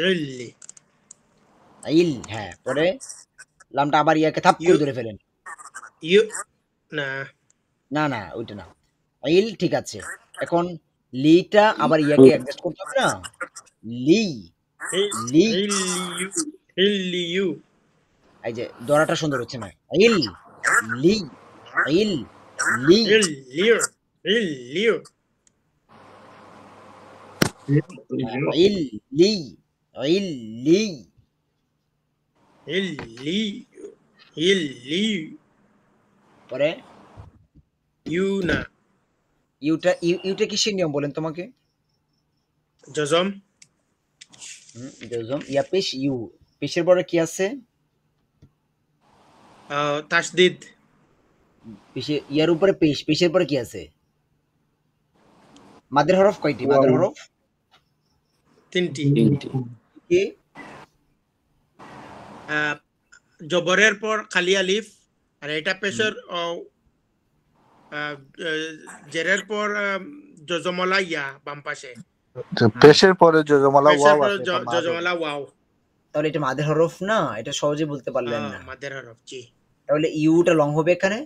ইল্লি আইল, হ্যাঁ পরে লামটা আবার ইয়াকে থাপ করে ধরে ফেলেন। ইউ না না ওইটা না, আইল ঠিক আছে। এখন লিটা আবার ইয়াকে অ্যাডজাস্ট করতে হবে না, লি লি ইল্লিউ এই যে দরাটা সুন্দর হচ্ছে না, আইল লি আইল লি ইল্লিউ ইল্লিউ আইল লি আইল লি ইল্লিউ ইল্লিউ পরে ইউনা ইউটা কিসের নিয়ম বলেন তোমাকে? জজম জজম ইয়া পেশ ইউ, পেশের পরে কি আছে? তাসদিদ পেশে ইয়ার উপরে পেশের পরে কি আছে? মাদের হরফ কয়টি? মাদের হরফ 3টি। কি? জবরের পর খালি আলিফ, আর এটা পেশের জেরের পর জজমলা ইয়া বাম পাশে, পেশের পরে যজমালা পেশের ওয়াও পর আছে জজমলা ওয়াও। তাহলে এটা মাদের হরফ না, এটা সহজে বলতে পারলেন না। মাদের হরফ জি। তাহলে ইউটা লং হবে এখানে,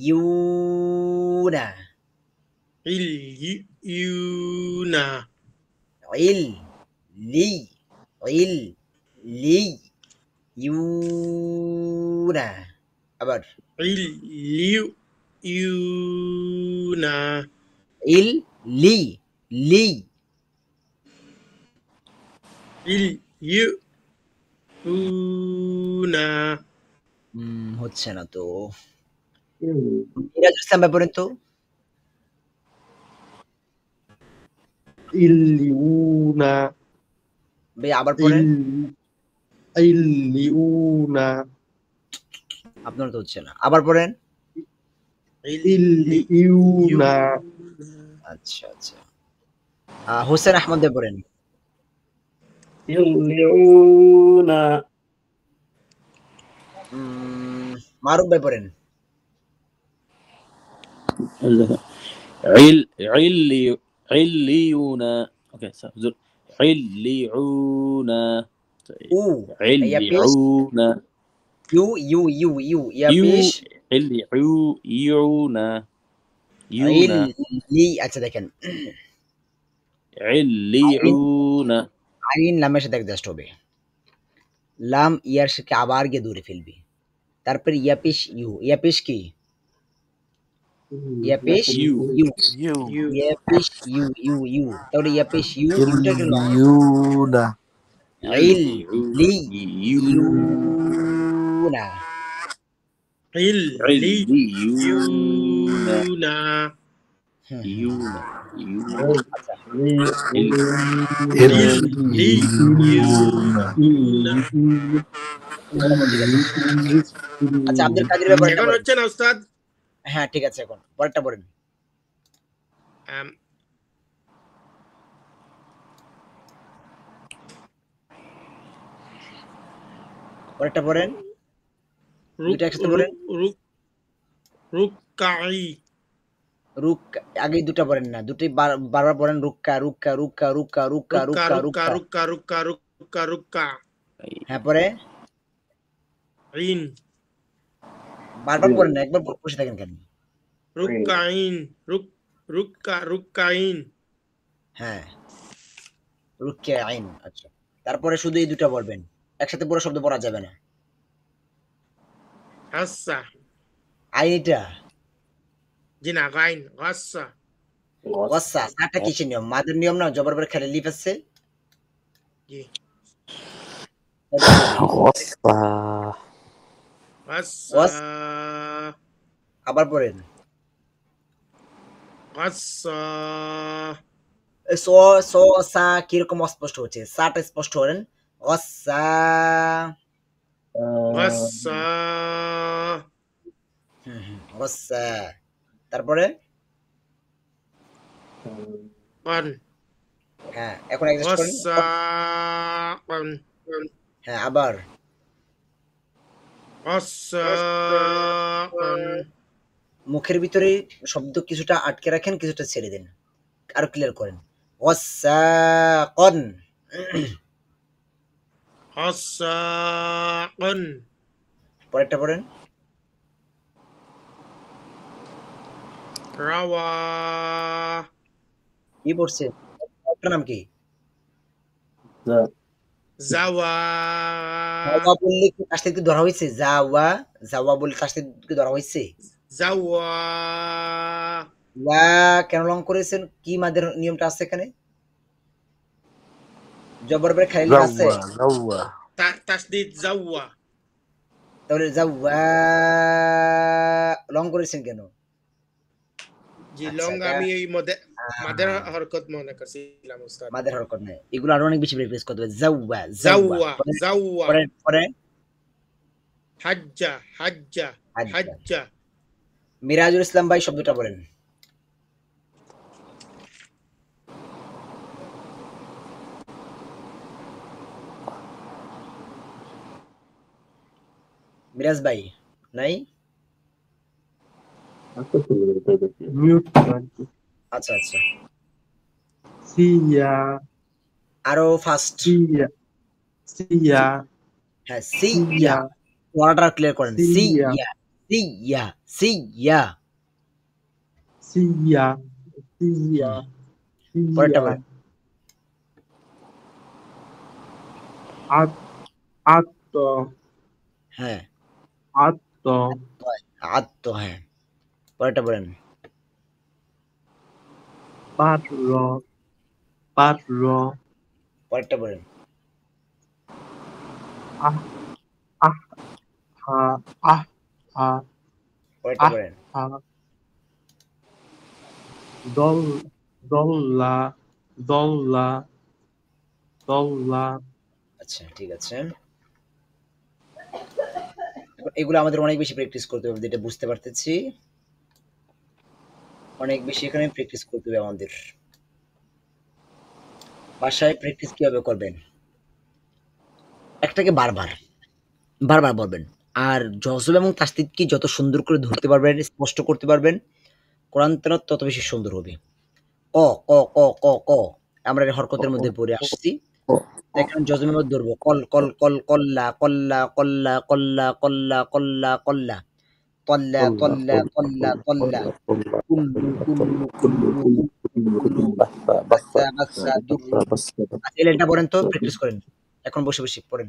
ইউনা ইউনা ইউনা আবার ইউনা লি ইউনা হচ্ছে না তো। মিরাজ ইসলাম ভাই পড়েন তো। ইল্লিউনা ভাই আবার পড়েন। ইল্লিউনা আপনার তো হচ্ছে না, আবার পড়েন। ইল্লিউনা আচ্ছা হোসেন আহমদ ভাই পড়েন। ইল্লিউনা মারুফ ভাই পড়েন। عليون اوكي زر عليون عليون ইউ ইয়া পেশ عليون আচ্ছা দেখেন عليون আইন লামের সাথে অ্যাডজাস্ট হবে, লাম ইয়ার সাথে আবার গিয়ে দূরে ফেলবি। তারপর ইয়াপিস ইয়াপিস কি? ইয়াপিস ইউ ইয়াপিস ইউ তাহলে ইয়াপিস ইউটা কি লং? ইউনা ইউনা عليون عليون يون يون আচ্ছা ঠিক আছে আচ্ছা আব্দুল কাদের ব্যাপারটা এখন বলেন হচ্ছে না উস্তাদ হ্যাঁ ঠিক আছে এখন পরেরটা বলেন আম, পরেরটা বলেন দুইটা একসাথে বলেন রুকাই রুক আগে দুটো বলেন না দুটি বারবার বলেন রুক্কা রুক্কা রুক্কা রুক্কা রুক্কা রুকা রুক্কা রুকা রুক্কা রুকা রুকা রুকা রুকা হ্যাঁ পরে ইন বারবার বলেন না একবার বসে থাকেন কেন রুকাইন রুকাইন হ্যাঁ রুক্কা আইন আচ্ছা তারপরে শুধু এই দুটো বলবেন একসাথে পুরো শব্দ পড়া যাবে না হাসা আইন এটা জিনা গাইন হাসা ওয়াসা সাটা কিসের নিয়ম মাদের নিয়ম না জবর পরে খেলে লিফ আছে জি غصة হাসা আবার পড়েন হাসা সো সো সা কিরকম অস্পষ্ট হচ্ছে সাটা স্পষ্ট করেন ওয়াসা হাসা ওয়াসা তারপরে কান হ্যাঁ এখন অ্যাডজাস্ট করেন হাসা কান হ্যাঁ আবার হাসা কান মুখের ভিতরে শব্দ কিছুটা আটকে রাখেন কিছুটা ছেড়ে দেন আরো ক্লিয়ার করেন ওয়াসাকন হাসা কান পরেরটা পড়েন রাওয়া কি পড়ছে আপনার নাম কি জাওয়া জাওয়া বললে কি কাছ থেকে ধরা হয়েছে জাওয়া জাওয়া বলে কাছ থেকে ধরা হয়েছে জাওয়া ওয়া কেন লং করেছেন কি মাদের নিয়মটা আছে এখানে জবর পরে খাইলে আছে জাওয়া তাসদিদ জাওয়া তাহলে জাওয়া লং করেছেন কেন জি আচ্ছা, লং এটা- আমি এই মাদের হরকত মনে করছিলাম উস্তাদ মাদের হরকত নাই এগুলো আরো অনেক বেশি প্র্যাকটিস করতে হবে জাওয়া জাওয়া জাওয়া পরে পরে হাজ্জা হাজ্জা হাজ্জা। হাজ্জা মিরাজুল ইসলাম ভাই শব্দটা বলেন মিরাজ ভাই নাই মিউট আচ্ছা আচ্ছা সিয়া আরো ফাস্ট সিয়া সিয়া হ্যাঁ সিয়া ওয়ার্ডটা ক্লিয়ার করেন সিয়া। সিয়া সিয়া সিয়া সিয়া সিয়া পরেরটা সিয়া বলেন আত্ম হ্যাঁ আত্ম আত্ম হ্যাঁ পরেরটা বলেন পাত্র পাত্র পরেরটা বলেন আহ আহ হা আহ হা পরেরটা আহ। বলেন হা দল দল্লা দল্লা দল্লা আচ্ছা ঠিক আছে এখন এগুলো আমাদের অনেক বেশি প্র্যাকটিস করতে হবে যেটা বুঝতে পারতেছি অনেক বেশি এখানে প্র্যাকটিস করতে হবে আমাদের বাসায় প্র্যাকটিস কিভাবে করবেন একটাকে বারবার বারবার বলবেন আর জজব এবং তাসদিদকে যত সুন্দর করে ধরতে পারবেন স্পষ্ট করতে পারবেন কোরআন তেলাওয়াত তত বেশি সুন্দর হবে ক ক ক ক ক আমরা এই হরকতের মধ্যে পড়ে আসছি এখানে জজমের মধ্যে ধরবো কল কল কল কল্লা কল্লা কল্লা কল্লা কল্লা কল্লা কল্লা তল্লা তল্লা তল্লা তল্লা কুল্লু কুল্লু কুল্লু কুল্লু বাচ্চা বাচ্চা দুরু আচ্ছা এই লাইনটা পড়েন তো প্র্যাকটিস করেন এখন বসে বসে পড়েন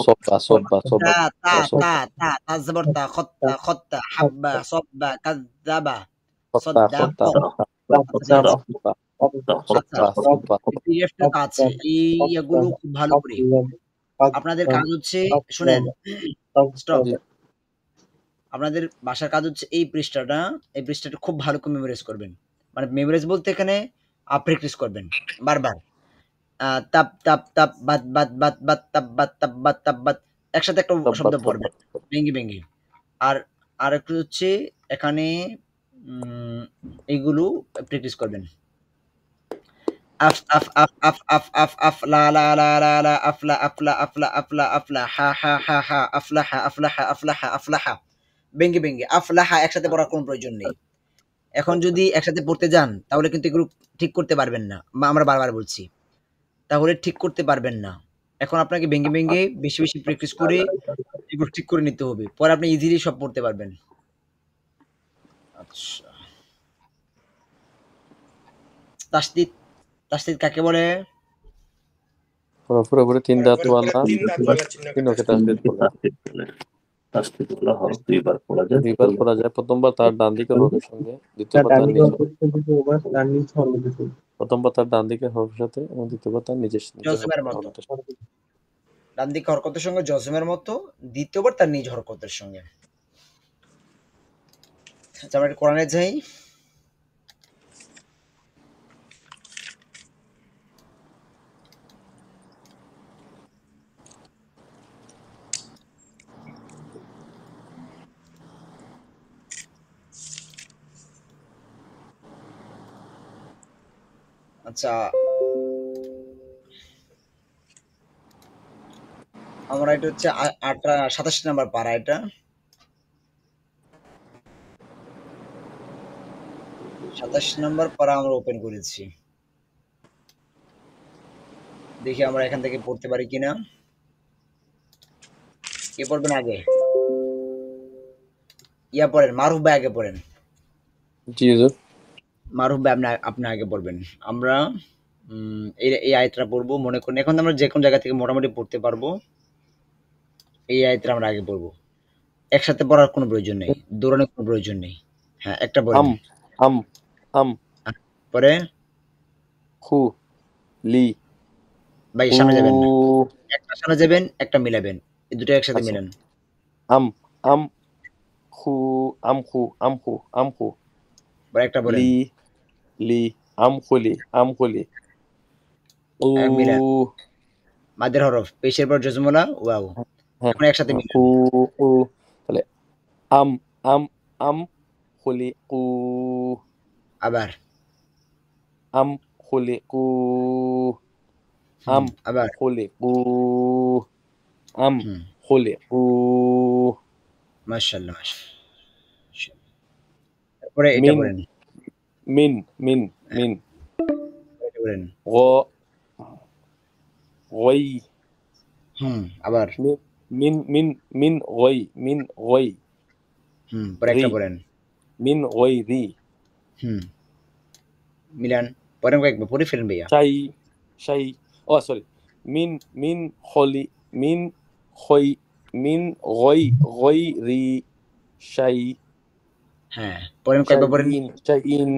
صبا صبا صبا تا صبا تا زبر تا خط حبة صبة كذب خطا صدق خطا আচ্ছা خطا ঠিক আছে আচ্ছা صبا صبا পিডিএফটা আছে এইগুলো খুব ভালো করে আপনাদের কাজ হচ্ছে শুনেন স্টপ জি আপনাদের বাসার কাজ হচ্ছে এই পৃষ্ঠাটা খুব ভালো করে মেমোরাইজ করবেন মানে মেমোরাইজ বলতে এখানে প্র্যাকটিস করবেন বারবার তাপ তাপ তাপ বাত বাত বাত বাত তাপ বাত তাপ বাত তাপ বাত একসাথে একটা শব্দ صبا পড়বেন ভেঙ্গে ভেঙ্গে আর আর একটু হচ্ছে এখানে এইগুলো প্র্যাকটিস করবেন আফ আফ আফ আফ আফ আফ আফ লা লা লা লা লা আফলা আফলা আফলা আফলা আফলা হা হা হা হা আফলাহা আফলাহা আফলাহা আফলাহা ভেঙ্গে ভেঙ্গে আফলাহা একসাথে পড়ার কোনো প্রয়োজন নেই এখন যদি একসাথে পড়তে যান তাহলে কিন্তু এগুলো ঠিক করতে পারবেন না আমরা বারবার বলছি তাহলে ঠিক করতে পারবেন না এখন আপনাকে ভেঙ্গে ভেঙ্গে বেশি বেশি প্র্যাকটিস করে এগুলো ঠিক করে নিতে হবে পরে আপনি ইজিলি সব পড়তে পারবেন আচ্ছা তাসদিদ তাসদিদ কাকে বলে পুরোপুরি তিন ধাতু পুরোপুরি আলা তিন ধাতুওয়ালা চিহ্নকে তিনকে তাসদীদ তাসদিদ বলে। বলে তাসদিদ বলা হয় দুইবার পড়া যায় দুইবার পড়া যায় প্রথমবার তার ডান দিকের হরফের সঙ্গে তার দ্বিতীয়বার তার ডানি নিচের হরকতের সাথে ওভার তার নিচ হরকতের সাথে প্রথমবার তার ডান দিকের হরফের সাথে এবং দ্বিতীয়বার তার নিজের জজমের মতো হরফের সাথে ডান দিকে হরকতের সঙ্গে জজমের মতো দ্বিতীয়বার তার নিজ হরকতের সঙ্গে আচ্ছা আমরা কোরআনে যাই আচ্ছা আমরা এটা হচ্ছে 27 নাম্বার পারা এটা 27 নাম্বার পারা আমরা ওপেন করেছি দেখি আমরা এখান থেকে পড়তে পারি কিনা কে পড়বেন আগে ইয়া পড়েন মারুফ ভাই আগে পড়েন জি হুজুর মারুফ ভাই আপনি আগে পড়বেন আমরা এই আয়াতটা পড়বো মনে করেন এখন আমরা যে কোনো জায়গা থেকে মোটামুটি পড়তে পারবো এই আয়াতটা আমরা আগে পড়বো একসাথে পড়ার কোনো প্রয়োজন নেই দৌড়ানোর কোনো প্রয়োজন নেই হ্যাঁ একটা পড়েন আম আম আম পরে খু লি ভাই সামনে যাবেন না একটা সামনে যাবেন একটা মিলাবেন এই দুটো একসাথে আচ্ছা। মিলান আম আম খু আম খু আম খু আম খু পরে একটা বলেন লি লি আম খুলি আম খুলি উ মিলান মাদের হরফ পেশের পর জজমলা ওয়াও হ্যাঁ এখন একসাথে মিলান উ উ তাহলে আম আম আম খুলি উ আবার আম খুলি উ আম আবার খুলি উ আম হুম খুলি উ মাশাআল্লাহ মাশাআল্লাহ তারপরে এটা মিন বলেন মিন মিন মিন এটা বলেন গ গই আবার মিন মিন মিন গই মিন গই পরে একটা রি। বলেন মিন গইরি মিলান পরে কয়েকবার পড়ে ফেলেন ভাইয়া শাই শাই ও সরি মিন মিন খলি মিন খই মিন গইরি শাই হ্যাঁ পড়েন কয়েকবার পড়েন শাইইন শাইইন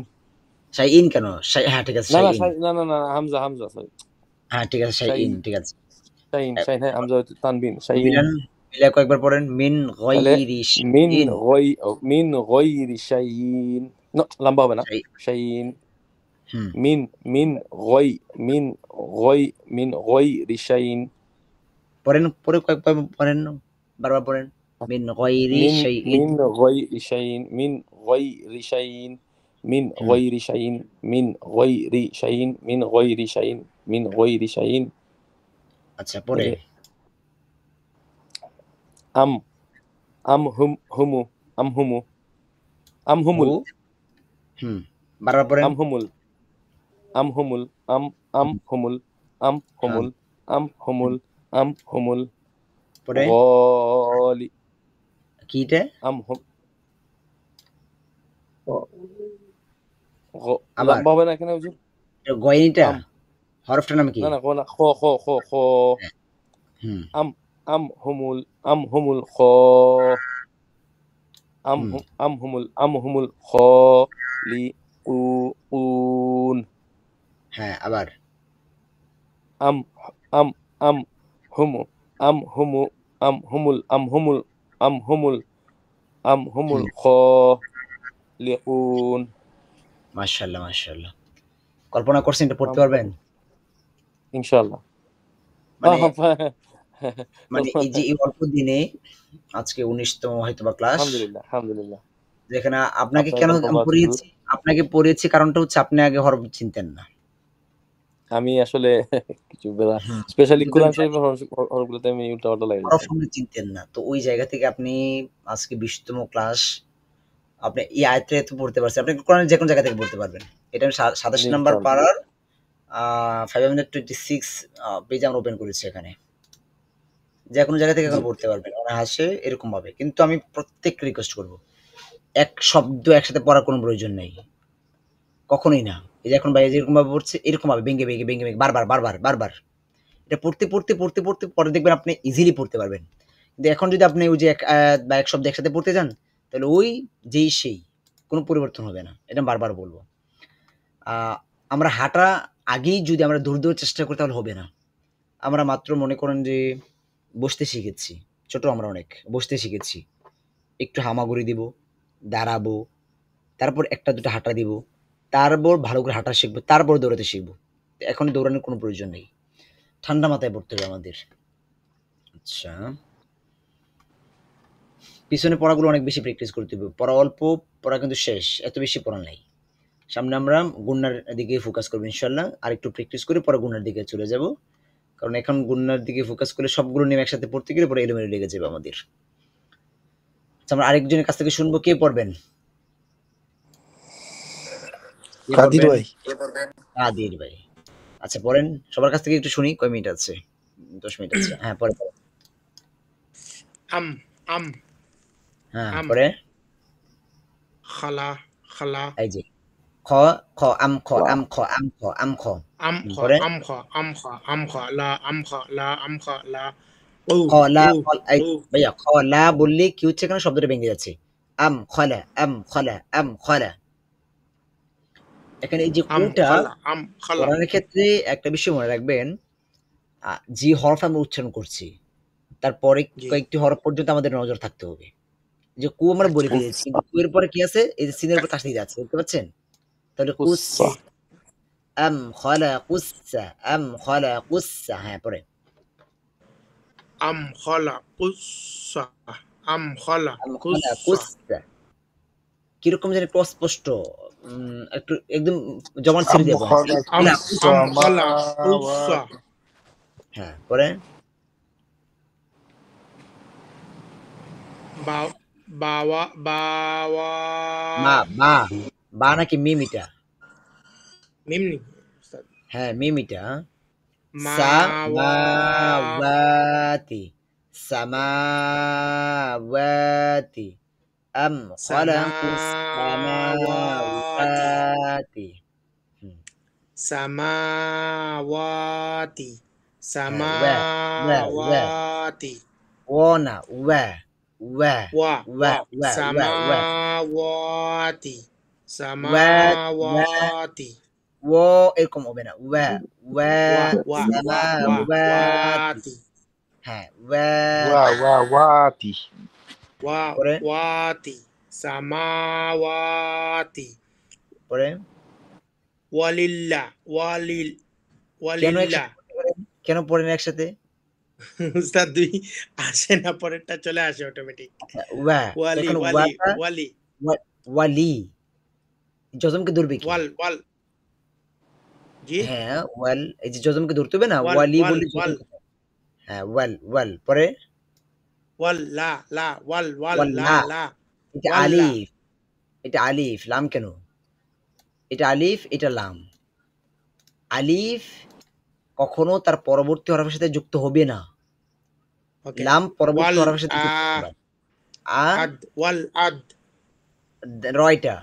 শাইইন কেন হ্যাঁ ঠিক আছে না না শাইইন না না না হামজা হামজা সরি হ্যাঁ ঠিক আছে শাইইন ঠিক আছে শাইন শাইন হ্যাঁ হামজা তানবিন শাইইন মিলান মিলা কয়েকবার পড়েন মিন গয়রি মিন গইরি শাইইন না লম্বা হবে না শাইইন মিন মিন গইরি শাইইন পড়েন পরে কয়েকবার পড়েন বারবার পড়েন মিন গয়রি শাইইন মিন গইরি শাইইন মিন গইরি শাইইন মিন গইরি শাইইন মিন গইরি শাইইন মিন গইরি শাইইন মিন গইরি শাইইন আচ্ছা পরে আম আম হুমু আম হুমু আম হুমুল বারবার পড়েন আম হুমুল আম হুমুল আম হুমুল আম হুমুল আম হুমুল আম হুমুল পরে গলি কিটা আম হুম আবার লম্বা হবে না কেন হুজুর গয়নিটা হরফটার নাম কি না না খ না খ খ খ খ আম أم هم الخالقون أم هم الخالقون হ্যাঁ আবার أم أم أم هم أم هم أم هم أم هم أم هم أم هم الخالقون মাশাআল্লাহ মাশাআল্লাহ কল্পনা করছেন এটা পড়তে পারবেন إن شاء الله মানে آه মানে এই যে এই অল্প দিনে আজকে 19তম হয়তোবা ক্লাস الحمد لله الحمد لله যেখানে আপনাকে আপনার কেন আমি ধন্যবাদ হুজুর। পড়িয়েছি আপনাকে পড়িয়েছি কারণটা হচ্ছে আপনি আগে হরফ চিনতেন না আমি আসলে কিছু হুম। স্পেশালি কিন্তু কোরআন আমি শরীফের হরফগুলোতে আমি উল্টাপাল্টা লাগিয়ে হরফ দিতাম আপনি চিনতেন না তো ওই জায়গা থেকে আপনি আজকে 20তম ক্লাস আপনি এই আয়াতটা তো পড়তে পারছেন আপনি কোরআনের যে কোনো জায়গা থেকে পড়তে পারবেন এটা আমি 27 জি, নাম্বার ইনশাআল্লাহ। পারার 526 পেজ আমরা ওপেন করেছি এখানে যে কোনো জায়গা থেকে এখন পড়তে পারবেন অনায়াসে এরকম ভাবে কিন্তু আমি প্রত্যেক রিকোয়েস্ট করব এক শব্দ একসাথে পড়ার কোনো প্রয়োজন নেই কখনোই না এই যে এখন ভাই যেরকম ভাবে পড়ছে এরকম ভাবে ভেঙে ভেঙে ভেঙে ভেঙে বারবার বারবার বারবার এটা পড়তে পড়তে পড়তে পড়তে পরে দেখবেন আপনি ইজিলি পড়তে পারবেন কিন্তু এখন যদি আপনি ওই যে এক আয়াত বা এক শব্দ একসাথে পড়তে যান তাহলে ওই যেই সেই কোনো পরিবর্তন হবে না এটা আমি বারবার বলবো আমরা হাঁটা আগেই যদি আমরা দূর দূর চেষ্টা করি তাহলে হবে না আমরা মাত্র মনে করেন যে বসতে শিখেছি ছোট আমরা অনেক বসতে শিখেছি একটু হামাগুড়ি দিব দাঁড়াবো তারপর একটা দুটো হাঁটা দিব তারপর ভালো করে হাঁটা শিখবো তারপর দৌড়াতে শিখবো এখন দৌড়ানোর কোনো প্রয়োজন নেই ঠান্ডা মাথায় পড়তে হবে আমাদের আচ্ছা পিছনে পড়াগুলো অনেক বেশি প্র্যাকটিস করতে হবে পড়া অল্প পড়া কিন্তু শেষ এত বেশি পড়া নাই সামনে আমরা গুন্নার দিকে ফোকাস করবো ইনশাল্লাহ আর একটু প্র্যাকটিস করে পরে গুন্নার দিকে চলে যাব কারণ এখন গুন্নার দিকে ফোকাস করলে সবগুলো নিয়ে একসাথে পড়তে গেলে পরে এলোমেলো লেগে যাবে আমাদের আচ্ছা আমরা আরেকজনের কাছ থেকে শুনবো কে পড়বেন কাদির ভাই কাদির ভাই আচ্ছা পড়েন সবার কাছ থেকে একটু শুনি কয় মিনিট আছে 10 মিনিট আছে হ্যাঁ পরে আম আম হ্যাঁ আম। পরে খালা খালা এই যে খ খ আম খ আম খ আম খ আম খ আম খ পরে আম খ আম খ আম খ লা আম খ লা আম খ লা ও খ লা ও এই ও ভাইয়া খ লা বললে কি হচ্ছে এখানে শব্দটা ভেঙে যাচ্ছে আম খলা আম খলা আম খলা এখানে এই যে আম কুটা খালা আম খালা কোরআনের ক্ষেত্রে একটা বিষয় মনে রাখবেন যে হরফ আমরা উচ্চারণ করছি তারপরে জি কয়েকটি হরফ পর্যন্ত আমাদের নজর থাকতে হবে যে কু আমরা বলে আচ্ছা ফেলেছি কিন্তু কু এর পরে কি আছে এই যে সিনের উপর কাশি আছে দেখতে পাচ্ছেন তাহলে কুস জি আম খলা কুসা আম খলা কুসা হ্যাঁ পরে আম খালা কুসা আম খালা আম খলা কুসা কুসা কিরকম জানি অস্পষ্ট একটু একদম জবান ছেড়ে দিয়ে বলেন আম আম খালা কুসা হ্যাঁ পরে বা বাওয়া বাওয়া মা বা বা নাকি মিমিটা মিমনি হ্যাঁ মিমিটা মাওয়া সামাওয়াতি সামাওয়াতি আম খালাকুস সামাওয়াতি samawati ওয়া samawati ও না ওয়া ওয়া wa ওয়া wa ওয়া ওয়া samawati samawati ও এরকম হবে না ওয়া ওয়া wa সামাওয়াতি wati হ্যাঁ ওয়া ওয়াতি পরে wati samawati পরে walillah কেন walillah কেন পড়েন একসাথে উস্তাদ দুই আসে না পরেরটা চলে আসে অটোমেটিক ওয়া ওয়ালি এখন ওয়ালি ওয়াটা ওয়ালি ওয়ালি জজমকে ধরবে কি ওয়াল ওয়াল জি হ্যাঁ ওয়াল এই যে জজমকে ধরতে হবে না ওয়াল ওয়ালি ওয়াল বলে ওয়াল হ্যাঁ ওয়াল ওয়াল পরে ওয়াল লা লা ওয়াল ওয়াল ওয়াল লা লা লা এটা ওয়াল লা আলিফ এটা আলিফ লাম কেন এটা আলিফ এটা লাম আলিফ কখনো তার পরবর্তী হরফের সাথে যুক্ত হবে না ওকে লাম পরবর্তী ওয়াল হরফের সাথে যুক্ত হবে আদ ওয়াল আদ রয়টা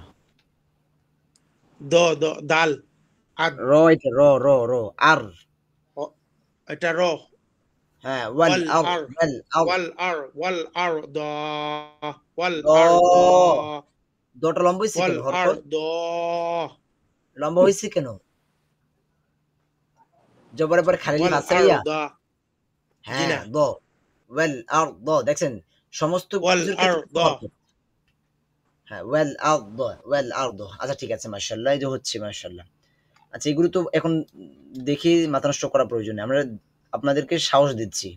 দ দ দাল আদ র এটা র র র আর এটা র হ্যাঁ ওয়াল ওয়াল আর আর ওয়াল আর ওয়াল আর দ ওয়াল দ আর দ দটা লম্বা হয়েছে ওয়াল কেন আর হরকত দ লম্বা হয়েছে কেন জবরের পরে খালি ওয়াল আর মাসালিয়া দ জি হ্যাঁ না দ ওয়াল আর দ দেখছেন সমস্ত ওয়াল কিছুর আর ক্ষেত্রে দ হরকত হ্যাঁ ওয়াল আর দ আচ্ছা ঠিক আছে মাশাআল্লাহ এই যে হচ্ছে মাশাআল্লাহ আচ্ছা এগুলো তো এখন দেখে মাথা নষ্ট করা প্রয়োজন নেই। আমরা আপনাদেরকে সাহস দিচ্ছি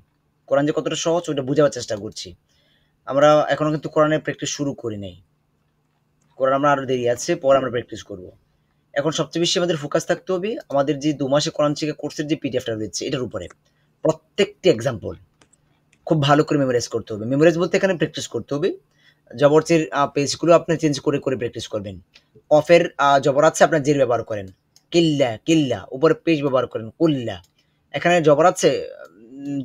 কোরআন যে কতটা সহজ ওইটা বোঝাবার চেষ্টা করছি। আমরা এখনো কিন্তু কোরআনের প্র্যাকটিস শুরু করি নাই। কোরআন আমরা আরো দেরি আছে, পরে আমরা প্র্যাকটিস করব। এখন সবচেয়ে বেশি আমাদের ফোকাস থাকতে হবে আমাদের যে ২ মাসে কোরআন শিক্ষা কোর্সের যে পিডিএফটা রয়েছে এটার উপরে। প্রত্যেকটি এক্সাম্পল খুব ভালো করে মেমোরাইজ করতে হবে। মেমোরাইজ বলতে এখানে প্র্যাকটিস করতে হবে। জবরচের পেজগুলো আপনি চেঞ্জ করে করে প্র্যাকটিস করবেন। কফের জবর আছে আপনার জের ব্যবহার করেন। কিল্লা কিল্লা উপরে পেজ ব্যবহার করেন কুল্লা। এখানে জবর আছে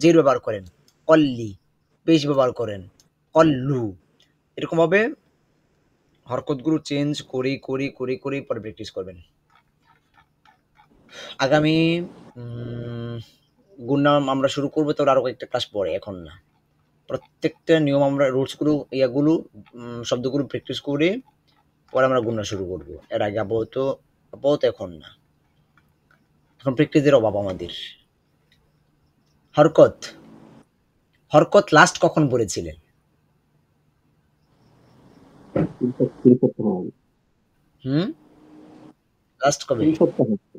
জের ব্যবহার করেন। কল্লি পেজ ব্যবহার করেন। কল্লু এরকমভাবে হরকতগুলো চেঞ্জ করে করে করে করে পরে প্র্যাকটিস করবেন। আগামী গুণনাম আমরা শুরু করবো তো আরো কয়েকটা ক্লাস পরে, এখন না। প্রত্যেকটা নিয়ম আমরা রুলসগুলো ইয়াগুলো শব্দগুলো প্র্যাকটিস করে পরে আমরা গুণনা শুরু করব। এর আগে আপাতত এখন না, এখন প্র্যাকটিসের অভাব আমাদের। হরকত হরকত লাস্ট কখন বলেছিলেন? 3 সপ্তাহ হবে। লাস্ট কবে? 3 সপ্তাহ হচ্ছে।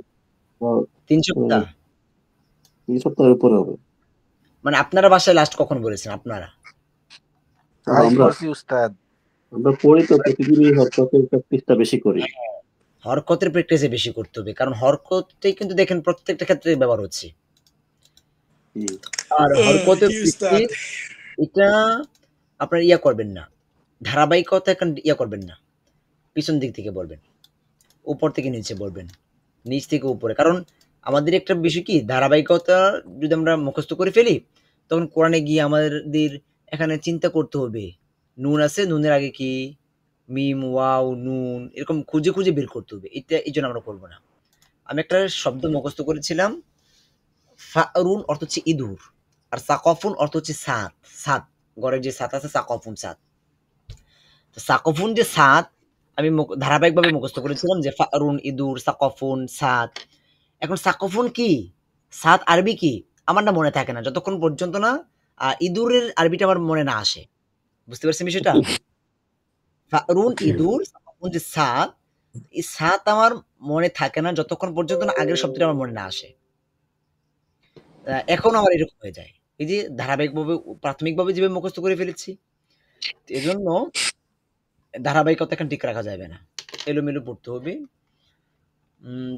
3 সপ্তাহ 3 সপ্তাহের উপরে হবে। মানে আপনারা বাসায় লাস্ট কখন বলেছেন? আপনারা আমরা উস্তাদ আমরা করি তো প্রতিদিনই হরকতের প্র্যাকটিসটা বেশি করি। হরকতের প্র্যাকটিসে বেশি করতে হবে, কারণ হরকতটাই কিন্তু দেখেন প্রত্যেকটা ক্ষেত্রে ব্যবহার হচ্ছে। আর হরকতের প্র্যাকটিস এটা আপনার ইয়া করবেন না, ধারাবাহিকতা ইয়া করবেন না, পিছন দিক থেকে বলবেন, উপর থেকে নিচে বলবেন, নিচ থেকে উপরে। কারণ আমাদের একটা বিষয় কি, ধারাবাহিকতা যদি আমরা মুখস্থ করে ফেলি তখন কোরআনে গিয়ে আমাদের এখানে চিন্তা করতে হবে নুন আছে, নুনের আগে কি মিম ওয়াও নুন এরকম খুঁজে খুঁজে বের করতে হবে। এটা এই জন্য আমরা করবো না। আমি একটা শব্দ মুখস্থ করেছিলাম, ফারুন অর্থ হচ্ছে ইঁদুর, আর সাকফুন অর্থ হচ্ছে সাত। সাত ঘরের যে সাত আছে সাকফুন সাত। তো সাকফুন যে সাত আমি ধারাবাহিকভাবে মুখস্থ করেছিলাম যে ফারুন ইঁদুর, সাকফুন সাত। এখন সাকফুন কি, সাত আরবি কি আমার না মনে থাকে না যতক্ষণ পর্যন্ত না ইঁদুরের আরবিটা আমার মনে না আসে। বুঝতে পারছেন বিষয়টা? ফারুন ইঁদুর, সাকফুন যে সাত, এই সাত আমার মনে থাকে না যতক্ষণ পর্যন্ত না আগের শব্দটা আমার মনে না আসে। এখন আমার এরকম হয়ে যায়, এই যে ধারাবাহিকভাবে প্রাথমিকভাবে যেভাবে মুখস্থ করে ফেলেছি, এজন্য ধারাবাহিকতা এখন ঠিক রাখা যাবে না, এলোমেলো পড়তে হবে।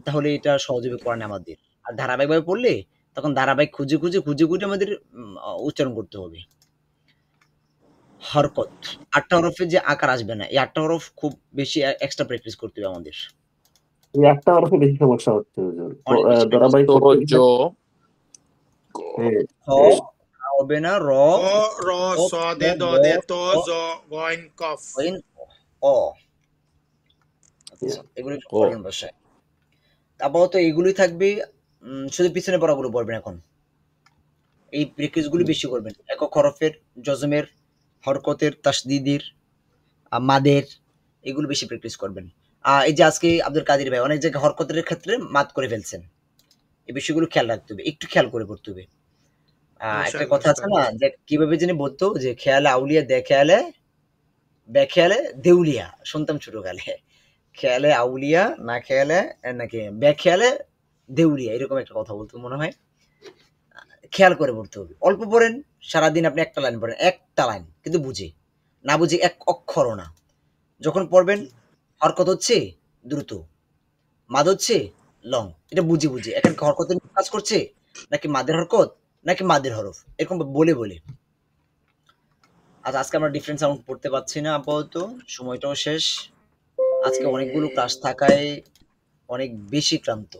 তাহলে এটা সহজ হবে কোরআনে আমাদের। আর ধারাবাহিকভাবে পড়লে তখন ধারাবাহিক খুঁজে খুঁজে খুঁজে খুঁজে আমাদের উচ্চারণ করতে হবে। হরকত 8টা হরফে যে আকার আসবে না, এই 8টা হরফ খুব বেশি এক্সট্রা প্র্যাকটিস করতে হবে আমাদের। এই 8টা হরফে বেশি সমস্যা হচ্ছে হুজুর। অনেক বেশি ধারাবাহিক তো করতে জো হ হবে না, র র স দে দ দে ত জ গইন কফ অ। আচ্ছা এগুলো একটু পড়েন বাসায়। আপাতত এগুলোই থাকবে, শুধু পিছনে পড়াগুলো পড়বেন এখন। এই প্র্যাকটিসগুলো বেশি করবেন, একক হরফের, জজমের, হরকতের, তাসদিদের, মাদের, এগুলো বেশি প্র্যাকটিস করবেন। এই যে আজকে আব্দুল কাদির ভাই অনেক জায়গায় হরকতের ক্ষেত্রে মাদ করে ফেলছেন, এই বিষয়গুলো খেয়াল রাখতে হবে, একটু খেয়াল করে পড়তে হবে। একটা কথা আছে না যে কিভাবে জানি বলতো যে খেয়ালে আউলিয়া দেখেয়ালে বেখেয়ালে দেউলিয়া, শুনতাম ছোটকালে। খেয়ালে আউলিয়া না খেয়ালে নাকি বেখেয়ালে দেউলিয়া, এরকম একটা কথা বলতো মনে হয়। খেয়াল করে পড়তে হবে, অল্প পড়েন, সারাদিন আপনি একটা লাইন পড়েন, একটা লাইন কিন্তু বুঝে, না বুঝে এক অক্ষরও না। যখন পড়বেন হরকত হচ্ছে দ্রুত, মাদ হচ্ছে লং, এটা বুঝে বুঝে এখন হরকতের কাজ করছে নাকি মাদের হরকত নাকি মাদের হরফ, এরকম বলে বলে। আজকে আমরা ডিফারেন্স সাউন্ড পড়তে পারছি না, আপাতত সময়টাও শেষ। আজকে অনেকগুলো ক্লাস থাকায় অনেক বেশি ক্লান্ত।